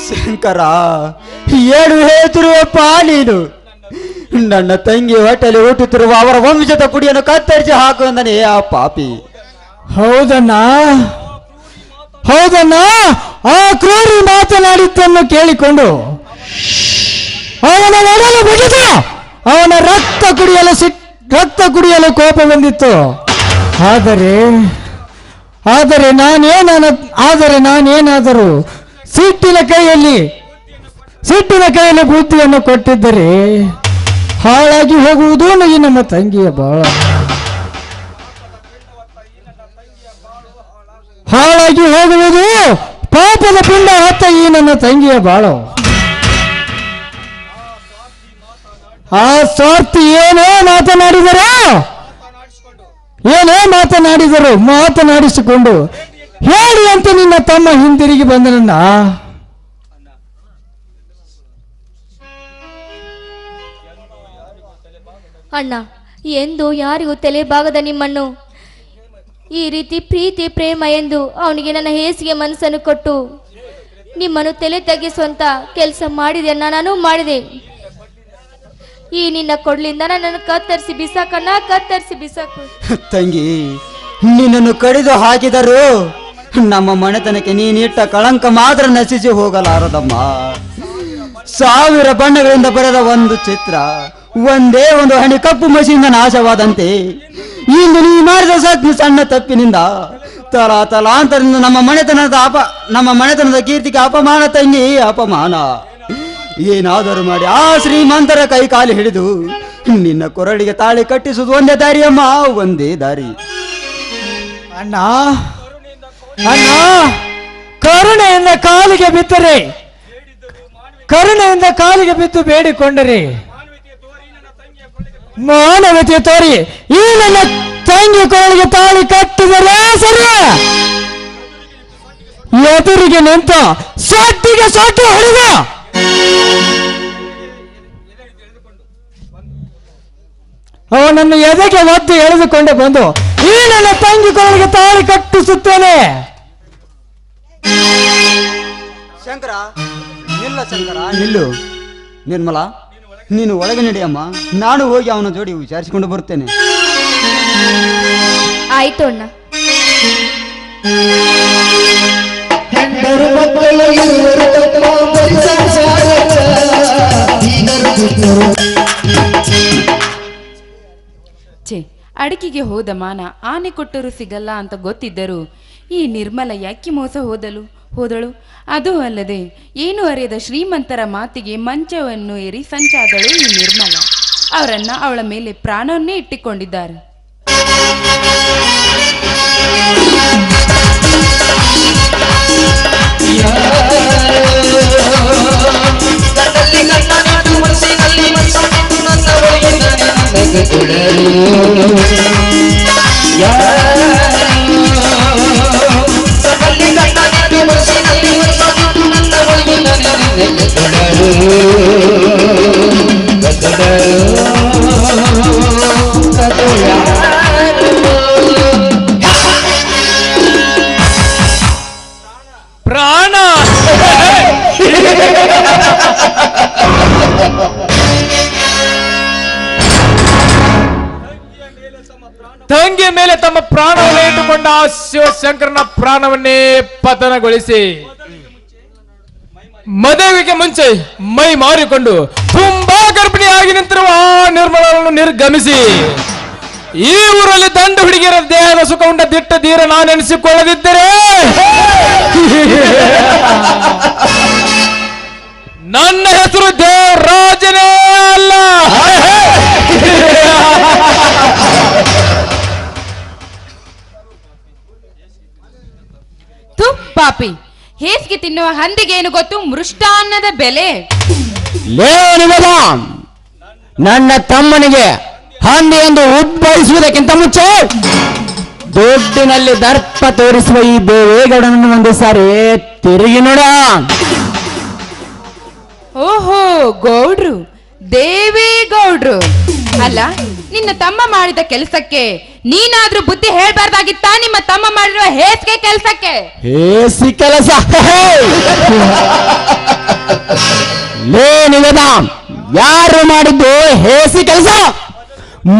ಶಂಕರ, ಏನು ಹೇಳ್ತಿರುವಪ್ಪ ನೀನು? ನನ್ನ ತಂಗಿ ಹೊಟ್ಟೆಯಲ್ಲಿ ಹುಟ್ಟುತ್ತಿರುವ ಅವರ ವಂಶದ ಕುಡಿಯನ್ನು ಕತ್ತರಿಸಿ ಹಾಕುವಂದನೇ ಆ ಪಾಪಿ. ಹೌದಣ್ಣ. ಆ ಕ್ರೂರಿ ಮಾತನಾಡಿದ್ದನ್ನು ಕೇಳಿಕೊಂಡು ಅವನ ಒಡಲು ಬಿಗಿದು ಅವನ ರಕ್ತ ಕುಡಿಯಲು ಕೋಪ ಬಂದಿತ್ತು. ಆದರೆ ನಾನೇನಾದರೂ ಸಿಟ್ಟಿನ ಕೈಯಲ್ಲಿ ಬುದ್ಧಿಯನ್ನು ಕೊಟ್ಟಿದ್ದರೆ ಹಾಳಾಗಿ ಹೋಗುವುದು ಈ ನಮ್ಮ ತಂಗಿಯ ಬಾಳ. ಹಾಳಾಗಿ ಹೋಗುವುದು ಪಾಪದ ಪಿಂಡ ಹೊತ್ತ ಈ ನನ್ನ ತಂಗಿಯ ಬಾಳು. ಆ ಸ್ವಾರ್ಥಿ ಏನೇ ಮಾತನಾಡಿಸಿಕೊಂಡು ಹೇಳಿ ಅಂತ ನಿನ್ನ ತಮ್ಮ ಹಿಂದಿರುಗಿ ಬಂದನನ್ನ. ಅಣ್ಣ, ಎಂದು ಯಾರಿಗೂ ತಲೆ ಭಾಗದ ನಿಮ್ಮನ್ನು ಈ ರೀತಿ ಪ್ರೀತಿ ಪ್ರೇಮ ಎಂದು ಅವನಿಗೆ ನನ್ನ ಹೇಸಿಗೆ ಮನಸ್ಸನ್ನು ಕೊಟ್ಟು ನಿಮ್ಮನ್ನು ತಲೆ ತಗ್ಗಿಸುವಂತ ಕೆಲಸ ಮಾಡಿದೆ ಅಣ್ಣ. ನಾನು ಮಾಡಿದೆ. ಈ ನಿನ್ನ ಕೊಡ್ಲಿಂದ ನನ್ನನ್ನು ಕತ್ತರಿಸಿ ಬಿಸಾಕು. ತಂಗಿ, ನಿನ್ನನ್ನು ಕಡಿದು ಹಾಕಿದರು ನಮ್ಮ ಮನೆತನಕ್ಕೆ ನೀನಿಟ್ಟ ಕಳಂಕ ಮಾತ್ರ ನಶಿಸಿ ಹೋಗಲಾರದಮ್ಮ. 1000 ಬಣ್ಣಗಳಿಂದ ಬರೆದ ಒಂದು ಚಿತ್ರ ಒಂದೇ ಒಂದು ಹನಿ ಕಪ್ಪು ಮಸಿಯಿಂದ ನಾಶವಾದಂತೆ ಇಂದು ನೀ ಮಾಡಿದ ಸಣ್ಣ ತಪ್ಪಿನಿಂದ ತಲಾಂತರದಿಂದ ನಮ್ಮ ಮನೆತನದ ಕೀರ್ತಿಗೆ ಅಪಮಾನ ತಂಗಿ, ಅಪಮಾನ. ಏನಾದರೂ ಮಾಡಿ ಆ ಶ್ರೀಮಂತರ ಕೈ ಕಾಲು ಹಿಡಿದು ನಿನ್ನ ಕೊರಳಿಗೆ ತಾಳಿ ಕಟ್ಟಿಸುವುದು ಒಂದೇ ದಾರಿ ಅಮ್ಮ, ಒಂದೇ ದಾರಿ. ಅಣ್ಣ, ಕರುಣೆಯಿಂದ ಕಾಲಿಗೆ ಬಿದ್ದು ಬೇಡಿಕೊಂಡರೆ ಮಾನವತೆ ತೋರಿ ಈ ನನ್ನ ತಂಗಿ ಕೊರಳಿಗೆ ತಾಳಿ ಕಟ್ಟಿದರೆ ಸರಿ. ಎದುರಿಗೆ ನಿಂತ ಸೊಟ್ಟಿಗೆ ಸೊಟ್ಟು ಹೊಡೆದ ಅವನನ್ನು ಎದೆಗೆ ಒದ್ದು ಎಳೆದುಕೊಂಡು ಬಂದು ಈ ನನ್ನ ತಂಗಿ ಕೊರಳಿಗೆ ತಾಳಿ ಕಟ್ಟಿಸುತ್ತೇನೆ. ಶಂಕರ, ನಿಲ್ಲು. ನಿರ್ಮಲಾ, ನೀನು ಒಳಗೆ ನಡೆಯಮ್ಮ. ನಾನು ಹೋಗಿ ಅವನ ಜೋಡಿ ವಿಚಾರಿಸಿಕೊಂಡು ಬರುತ್ತೇನೆ. ಆಯ್ತು ಅಣ್ಣ. ಹೆಂಡರು ಮಕ್ಕಳು ಇರುವರು ತಮ್ಮ ಬರಿ ಸಂಸಾರಕ್ಕ ಈಗರು ದುಷ್ಟರು. ಛೇ, ಅಡಕಿಗೆ ಹೋದ ಮಾನ ಆನೆ ಕೊಟ್ಟರೂ ಸಿಗಲ್ಲ ಅಂತ ಗೊತ್ತಿದ್ದರು ಈ ನಿರ್ಮಲ ಯಾಕೆ ಮೋಸ ಹೋದಳು. ಅದು ಅಲ್ಲದೆ ಏನು ಅರಿಯದ ಶ್ರೀಮಂತರ ಮಾತಿಗೆ ಮಂಚವನ್ನು ಏರಿ ಸಂಚಾದಳು ಈ ನಿರ್ಮಲ. ಅವರನ್ನ ಅವಳ ಮೇಲೆ ಪ್ರಾಣವನ್ನೇ ಇಟ್ಟಿಕೊಂಡಿದ್ದಾರೆ. ಪ್ರಾಣ ತಂಗಿಯ ಮೇಲೆ ತಮ್ಮ ಪ್ರಾಣವನ್ನು ಇಟ್ಟುಕೊಂಡ ಆ ಶಿವಶಂಕರನ ಪ್ರಾಣವನ್ನೇ ಪತನಗೊಳಿಸಿ ಮದುವೆಗೆ ಮುಂಚೆ ಮೈ ಮಾರಿಕೊಂಡು ತುಂಬಾ ಗರ್ಭಿಣಿಯಾಗಿ ನಿಂತಿರುವ ಆ ನಿರ್ಮಲವನ್ನು ನಿರ್ಗಮಿಸಿ ಈ ಊರಲ್ಲಿ ದಂಡು ಹುಡುಗಿಯರ ದೇಹದ ಸುಖವುಂಡ ದಿಟ್ಟ ಧೀರ ನಾನೆನಿಸಿಕೊಳ್ಳದಿದ್ದರೆ ನನ್ನ ಹೆಸರು ದೇವರಾಜನೇ ಅಲ್ಲ. ಪಾಪಿ, ಹೇಸಿಗೆ ತಿನ್ನುವ ಹಂದಿಗೆ ಏನು ಗೊತ್ತು ಮೃಷ್ಟಾನ್ನದ ಬೆಲೆ? ನನ್ನ ತಮ್ಮನಿಗೆ ಹಂದಿ ಎಂದು ಉದ್ಭವಿಸುವುದಕ್ಕಿಂತ ಮುಂಚೆ ದುಡ್ಡಿನಲ್ಲಿ ದರ್ಪ ತೋರಿಸುವ ಈ ದೇವೇಗೌಡನನ್ನು ಒಂದು ಸಾರಿ ತಿರುಗಿ ನೋಡ. ಓಹೋ, ಗೌಡ್ರು, ದೇವೇಗೌಡ್ರು. ಅಲ್ಲ, ನಿನ್ನ ತಮ್ಮ ಮಾಡಿದ ಕೆಲಸಕ್ಕೆ ನೀನಾದ್ರೂ ಬುದ್ಧಿ ಹೇಳ್ಬಾರ್ದಾಗಿತ್ತ? ನಿಮ್ಮ ತಮ್ಮ ಮಾಡಿರುವ ಹೇಸಿಗೆ ಕೆಲಸಕ್ಕೆ? ಹೇಸಿ ಕೆಲಸ ಯಾರು ಮಾಡಿದ್ದು ಹೇಸಿ ಕೆಲಸ?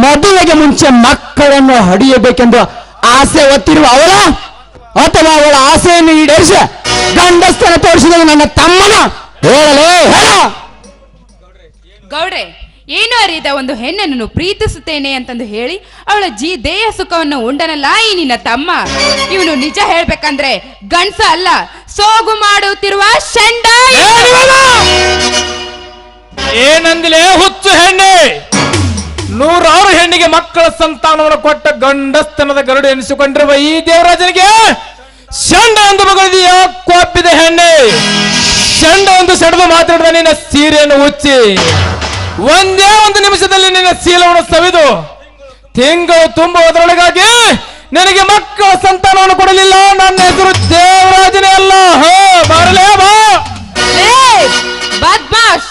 ಮದುವೆಗೆ ಮುಂಚೆ ಮಕ್ಕಳನ್ನು ಹಡಿಯಬೇಕೆಂದು ಆಸೆ ಹೊತ್ತಿರುವ ಅವಳ ಅಥವಾ ಅವಳ ಆಸೆಯನ್ನು ಈಡೇರಿಸಿ ಗಂಡಸ್ಥನ ತೋರಿಸಿದ ನನ್ನ ತಮ್ಮನ ಹೇಳಲೇ ಹೇಳ. ಗೌಡ್ರೆ, ಏನು ಅರಿಯದ ಒಂದು ಹೆಣ್ಣನ್ನು ಪ್ರೀತಿಸುತ್ತೇನೆ ಅಂತಂದು ಹೇಳಿ ಅವಳ ದೇಹ ಸುಖವನ್ನು ಉಂಡನಲ್ಲ ಈ ನಿನ್ನ ತಮ್ಮ. ಇವನು ನಿಜ ಹೇಳ್ಬೇಕಂದ್ರೆ ಗಂಡ್ಸ ಅಲ್ಲ, ಸೋಗು ಮಾಡುತ್ತಿರುವ ಶಂಡ. ಏನಂದಿಲೆ ಹುಚ್ಚು ಹೆಣ್ಣೆ? 106 ಹೆಣ್ಣಿಗೆ ಮಕ್ಕಳ ಸಂತಾನವನ್ನು ಕೊಟ್ಟ ಗಂಡಸ್ತನದ ಗರುಡು ಎನಿಸಿಕೊಂಡಿರುವ ಈ ದೇವರಾಜನಿಗೆ ಶಂಡ ಎಂದು ಮಗಳಿದೆಯ ಕೊಬ್ಬಿದ ಹೆಣ್ಣೆ. ಶಂಡ ಎಂದು ಸೆಡೆದು ಮಾತಾಡಿದ ನಿನ್ನ ಸೀರೆಯನ್ನು ಉಚ್ಚಿ ಒಂದೇ ಒಂದು ನಿಮಿಷದಲ್ಲಿ ನಿನ್ನ ಶೀಲವನ್ನು ಸವಿದು ತಿಂಗಳು ತುಂಬುವುದರೊಳಗಾಗಿ ನಿನಗೆ ಮಕ್ಕಳ ಸಂತಾನವನ್ನು ಕೊಡಲಿಲ್ಲ. ನನ್ನ ಹೆಸರು ದೇವರಾಜನೇ ಅಲ್ಲ. ಬರಲೇ ಬಾ. ಬದ್ಮಾಶ್,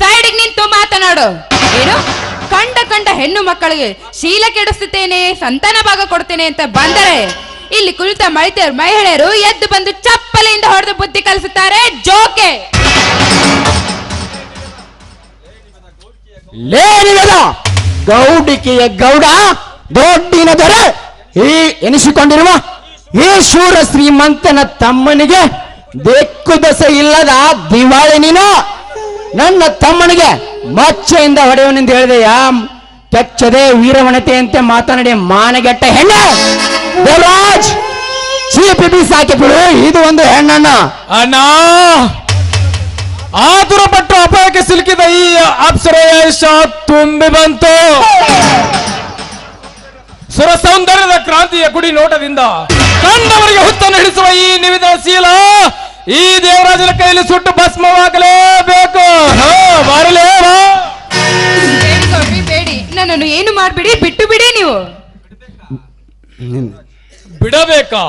ಸೈಡಿಗೆ ನಿಂತು ಮಾತನಾಡು. ಏನು ಕಂಡ ಹೆಣ್ಣು ಮಕ್ಕಳಿಗೆ ಶೀಲ ಕೆಡಿಸುತ್ತೇನೆ, ಸಂತಾನ ಭಾಗ ಕೊಡ್ತೇನೆ ಅಂತ ಬಂದರೆ ಇಲ್ಲಿ ಕುಳಿತ ಮಹಿಳೆಯರು ಎದ್ದು ಬಂದು ಚಪ್ಪಲಿಯಿಂದ ಹೊಡೆದು ಬುದ್ಧಿ ಕಲಿಸುತ್ತಾರೆ. ಜೋಕೆ ಗೌಡಿಕೆಯ ಗೌಡ ದೊಡ್ಡಿನ ದೊರೆ ಈ ಎನಿಸಿಕೊಂಡಿರುವ ಈ ಶೂರ ಶ್ರೀಮಂತನ ತಮ್ಮನಿಗೆ ಬೆಕ್ಕು ದಸೆ ಇಲ್ಲದ ದಿವಾಳಿ ನೀನು. ನನ್ನ ತಮ್ಮನಿಗೆ ಮಚ್ಚೆಯಿಂದ ಹೊಡೆಯವನೆಂದು ಹೇಳಿದೆಯಾ? ಕೆಚ್ಚದೆ ವೀರವಣತೆಯಂತೆ ಮಾತನಾಡಿ ಮಾನಗೆಟ್ಟ ಹೆಣ್ಣು. ದೇವರಾಜ್, ಚೀಪಿ ಬೀಸಾಕಿ ಬಿಡು, ಇದು ಒಂದು ಹೆಣ್ಣಣ್ಣ. ಅಣ್ಣ, ಆತುರಪಟ್ಟು ಅಪಾಯಕ್ಕೆ ಸಿಲುಕಿದ ಈ ಅಪ್ಸರೇಶ ತುಂಬಿ ಬಂತು. ಸುರ ಸೌಂದರ್ಯದ ಕ್ರಾಂತಿಯ ಗುಡಿ ನೋಟದಿಂದ ಕಂಡವರಿಗೆ ಹುತ್ತನ್ನು ಹಿಡಿಸುವ ಈ ನಿವಿದ ಶೀಲ ಈ ದೇವರಾಜನ ಕೈಯಲ್ಲಿ ಸುಟ್ಟು ಭಸ್ಮವಾಗಲೇಬೇಕು. ಬರಲೇ ಬಾ. ಬೇಡಿ, ನನ್ನನ್ನು ಏನು ಮಾಡ್ಬಿಡಿ, ಬಿಟ್ಟು ಬಿಡಿ. ನೀವು ಬಿಡಬೇಕಾ?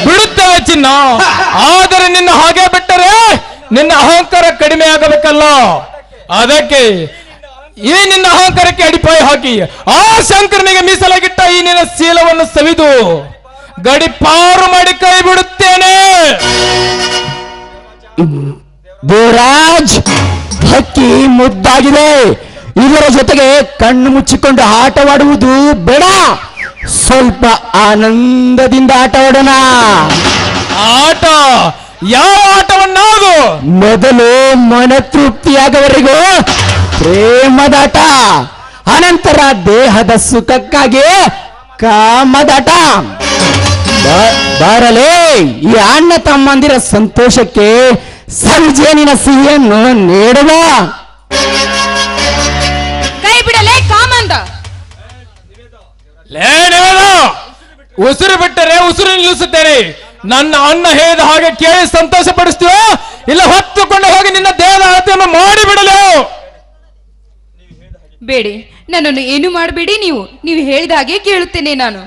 ಬಿಡುತ್ತೇವೆ ಚಿನ್ನ. ಆದರೆ ನಿನ್ನ ಹಾಗೆ ಬಿಟ್ಟರೆ ನಿನ್ನ ಅಹಂಕಾರ ಕಡಿಮೆ ಆಗಬೇಕಲ್ಲ. ಅದಕ್ಕೆ ಈ ನಿನ್ನ ಅಹಂಕಾರಕ್ಕೆ ಅಡಿಪಾಯ ಹಾಕಿ ಆ ಶಂಕರನಿಗೆ ಮೀಸಲಾಗಿಟ್ಟ ಈ ನಿನ್ನ ಶೀಲವನ್ನು ಸವಿದು ಗಡಿಪಾರು ಮಾಡಿ ಕೈ ಬಿಡುತ್ತೇನೆ. ದೇವರಾಜ್, ಹಕ್ಕಿ ಮುದ್ದಾಗಿದೆ. ಇದರ ಜೊತೆಗೆ ಕಣ್ಣು ಮುಚ್ಚಿಕೊಂಡು ಆಟವಾಡುವುದು ಬೇಡ. ಸ್ವಲ್ಪ ಆನಂದದಿಂದ ಆಟವಾಡೋಣ. ಆಟ? ಯಾವ ಆಟವನ್ನಾದು? ಮೊದಲು ಮನ ತೃಪ್ತಿಯಾಗವರೆಗೂ ಪ್ರೇಮದಾಟ, ಅನಂತರ ದೇಹದ ಸುಖಕ್ಕಾಗಿ ಕಾಮದಾಟ. ಬರಲೇ ಈ ಅಣ್ಣ ತಮ್ಮಂದಿರ ಸಂತೋಷಕ್ಕೆ ಸಂಜೇನಿನ ಸಿಹಿಯನ್ನು ನೀಡುವ. ಕೈ ಬಿಡಲೇ ಕಾಮಂದ. ಉಸಿರು ಬಿಟ್ಟರೆ ಉಸಿರು ನಿಲ್ಲಿಸುತ್ತೇನೆ. ನನ್ನ ಅಣ್ಣ ಹೇಳಿದ ಹಾಗೆ ಕೇಳಿ ಸಂತೋಷ ಪಡಿಸ್ತೀವ, ಇಲ್ಲ ಹೊತ್ತುಕೊಂಡು ಹೋಗಿ ನಿನ್ನ ದೇಹದ ಅಳತೆಯನ್ನು ಮಾಡಿಬಿಡಲು. ಬೇಡಿ, ನನ್ನನ್ನು ಏನು ಮಾಡಬೇಡಿ. ನೀವು ಹೇಳಿದ ಹಾಗೆ ಕೇಳುತ್ತೇನೆ ನಾನು.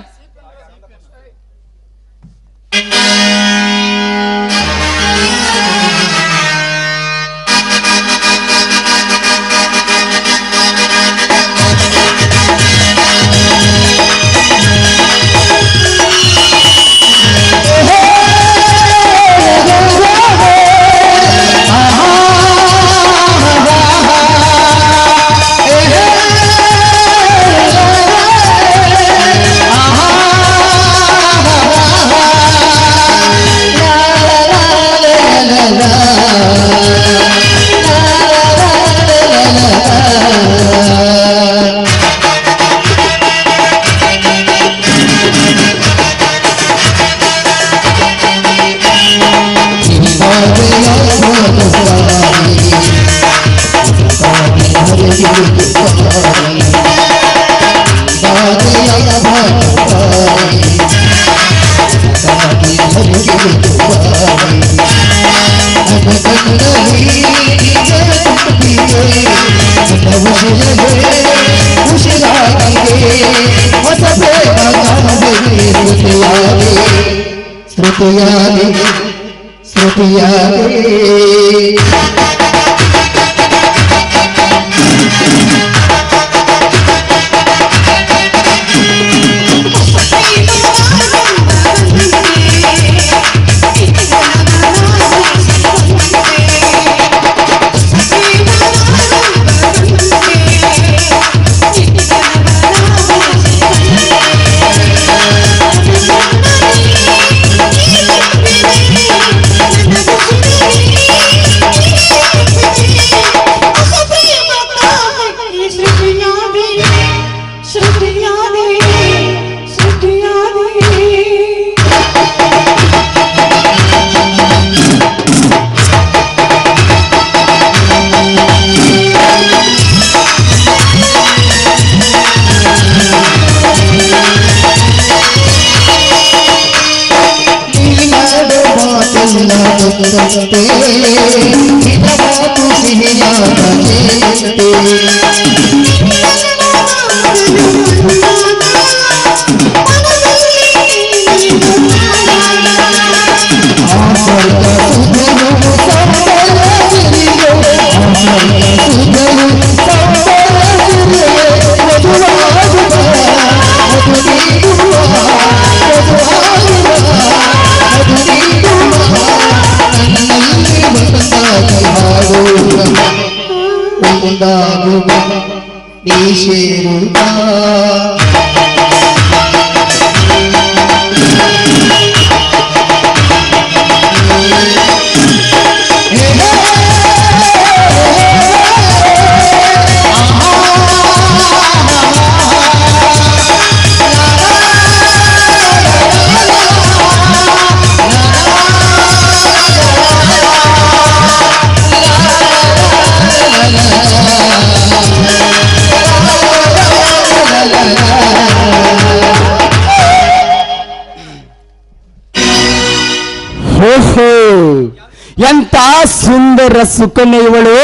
ಎಂತ ಸುಂದರ ಸುಕನ್ಯೆ ಇವಳು.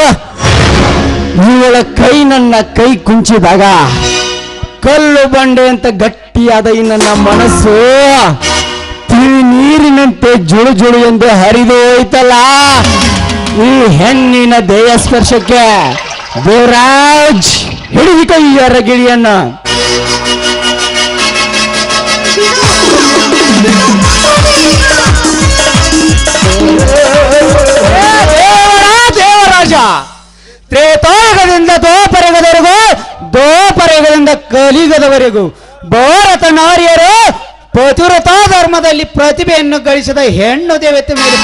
ಇವಳ ಕೈ ನನ್ನ ಕೈ ಕುಂಚಿದಾಗ ಕಲ್ಲು ಬಂಡೆ ಅಂತ ಗಟ್ಟಿಯಾದ ಈ ನನ್ನ ಮನಸ್ಸು ನೀರಿನಂತೆ ಜುಳು ಜುಳು ಎಂದು ಹರಿದು ಹೋಯ್ತಲ್ಲ. ಈ ಹೆಣ್ಣಿನ ದೇಹ ಸ್ಪರ್ಶಕ್ಕೆ ದೇವರಾಜ್ ಹಿಡಿದಿಕ ಈ ಅರಗಿಳಿಯನ್ನ. ದೇವರಾಜ ತ್ರೇತಾಯುಗದಿಂದ ದ್ವಾಪರಯುಗದವರೆಗೂ, ದ್ವಾಪರಯುಗದಿಂದ ಕಲಿಯುಗದವರೆಗೂ ಭಾರತ ನಾರಿಯರು ಪತಿವ್ರತಾ ಧರ್ಮದಲ್ಲಿ ಪ್ರತಿಭೆಯನ್ನು ಗಳಿಸಿದ ಹೆಣ್ಣು ದೇವತೆ ಮೇಲೆ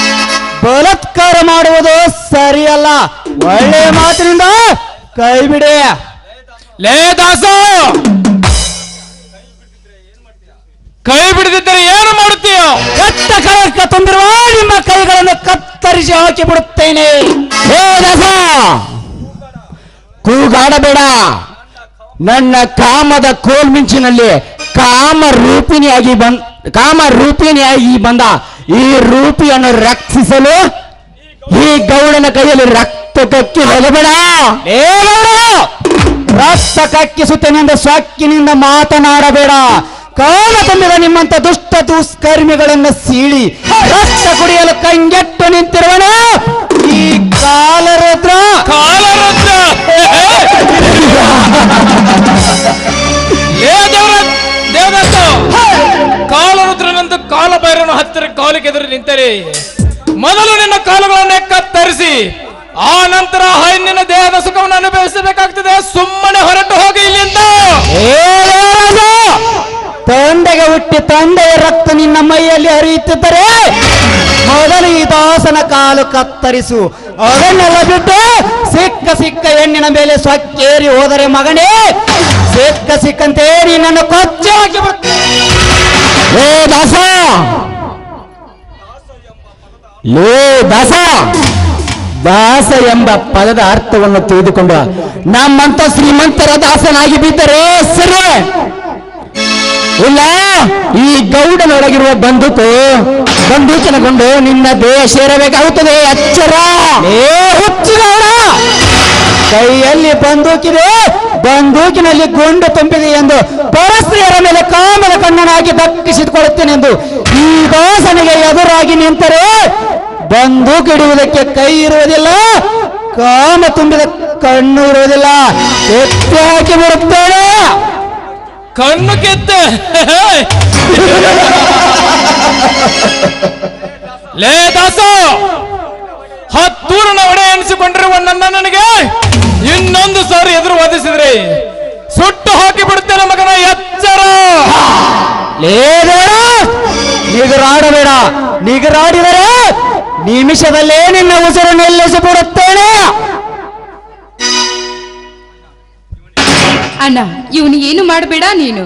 ಬಲಾತ್ಕಾರ ಮಾಡುವುದು ಸರಿಯಲ್ಲ. ಒಳ್ಳೆಯ ಮಾತಿನಿಂದ ಕೈ ಬಿಡಿ. ಲೇ ದಾಸ, ಕೈ ಬಿಡದಿದ್ದರೆ ಏನು ಮಾಡುತ್ತೀಯ? ಕೆಟ್ಟ ಕಳಂಕ ತುಂಬಿರುವ ನಿಮ್ಮ ಕೈಗಳನ್ನು ಕತ್ತರಿಸಿ ಹಾಕಿ ಬಿಡುತ್ತೇನೆ. ಹೇ ದಾಸ, ಕೂಗಾಡಬೇಡ. ನನ್ನ ಕಾಮದ ಕೋಲ್ಮಿಂಚಿನಲ್ಲಿ ಕಾಮರೂಪಿಣಿಯಾಗಿ ಬಂದ ಈ ರೂಪಿಯನ್ನು ರಕ್ಷಿಸಲು ಈ ಗೌಡನ ಕೈಯಲ್ಲಿ ರಕ್ತ ಕಕ್ಕಿ ಹೊಲಬೇಡ. ರಕ್ತ ಕಕ್ಕಿಸುತ್ತೇನೆಂದು ಸೊಕ್ಕಿನಿಂದ ಮಾತನಾಡಬೇಡ. ಕಾಮ ತುಂಬಿದ ನಿಮ್ಮಂತ ದುಷ್ಟ ದುಷ್ಕರ್ಮಿಗಳನ್ನು ಸೀಳಿ ರಕ್ತ ಕುಡಿಯಲು ಕಂಗೆಟ್ಟು ನಿಂತಿರುವನ ಈ ಕಾಲರುದ್ರ. ಕಾಲರುದ್ರನಂದು ಕಾಲಭೈರವನ ಹತ್ತಿರ ಕಾಲಿಗೆದುರು ನಿಂತರೆ ಮೊದಲು ನಿನ್ನ ಕಾಲುಗಳನ್ನೇ ಕತ್ತರಿಸಿ ಆ ನಂತರ ಹೆಣ್ಣಿನ ದೇಹದ ಸುಖವನ್ನು ಅನುಭವಿಸಬೇಕಾಗ್ತದೆ. ಸುಮ್ಮನೆ ಹೊರಟು ಹೋಗಿ ಇಲ್ಲಿಂದ. ತಂದೆಗೆ ಹುಟ್ಟಿ ತಂದೆಯ ರಕ್ತ ನಿನ್ನ ಮೈಯಲ್ಲಿ ಹರಿಯುತ್ತಿದ್ದರೆ ಮೊದಲು ಈ ದಾಸನ ಕಾಲು ಕತ್ತರಿಸು. ಅದನ್ನೆಲ್ಲ ಬಿಟ್ಟು ಸಿಕ್ಕ ಹೆಣ್ಣಿನ ಮೇಲೆ ಸ್ವಕ್ಕೇರಿ ಹೋದರೆ ಮಗನೇ ಸಿಕ್ಕಂತೆ ನಿನ್ನನ್ನು ಕೊಚ್ಚಿ ಹಾಕಿ ಲೇ ದಾಸ, ದಾಸ ಎಂಬ ಪದದ ಅರ್ಥವನ್ನು ತಿಳಿದುಕೊಂಡು ನಮ್ಮಂತ ಶ್ರೀಮಂತರ ದಾಸನಾಗಿ ಬಿದ್ದರೆ ಸರಿ. ಇಲ್ಲ, ಈ ಗೌಡನೊಳಗಿರುವ ಬಂದೂಕಿನಗೊಂಡು ನಿನ್ನ ದೇಹ ಸೇರಬೇಕಾಗುತ್ತದೆ. ಎಚ್ಚರ. ಹುಚ್ಚುಗೌಡ, ಕೈಯಲ್ಲಿ ಬಂದೂಕಿದೆ, ಬಂದೂಕಿನಲ್ಲಿ ಗುಂಡು ತುಂಬಿದೆ ಎಂದು ಪರಸ್ತ್ರೀಯರ ಮೇಲೆ ಕಾಮದ ಕಣ್ಣನಾಗಿ ದಕ್ಕಿಸಿಕೊಳ್ಳುತ್ತೇನೆಂದು ಈ ದಾಸನಿಗೆ ಎದುರಾಗಿ ನಿಂತರೆ ಬಂದೂಕು ಹಿಡಿಯುವುದಕ್ಕೆ ಕೈ ಇರುವುದಿಲ್ಲ, ಕಾಮ ತುಂಬಿದ ಕಣ್ಣು ಇರುವುದಿಲ್ಲ. ಎತ್ತಿ ಹಾಕಿ ಬಿಡುತ್ತೇನೆ. ಕಣ್ಣು ಕೆತ್ತ. ಲೇ ದಾಸ, ಹತ್ತೂರನ ಒಡೆ ಎನಿಸಿಕೊಂಡಿರುವ ನನಗೆ ಇನ್ನೊಂದು ಸಾರಿ ಎದುರು ವಾದಿಸಿದ್ರೆ ಸುಟ್ಟು ಹಾಕಿ ಬಿಡುತ್ತೇನೆ ಮಗನ. ಎಚ್ಚರ. ನಿಗರಾಡಬೇಡ. ನಿಗರಾಡಿದರೆ ನಿಮಿಷದಲ್ಲೇ ನಿನ್ನ ಉಸಿರು ನಿಲ್ಲಿಸಿಬಿಡುತ್ತೇನೆ. ಅಣ್ಣ, ಇವನು ಏನು ಮಾಡಬೇಡ. ನೀನು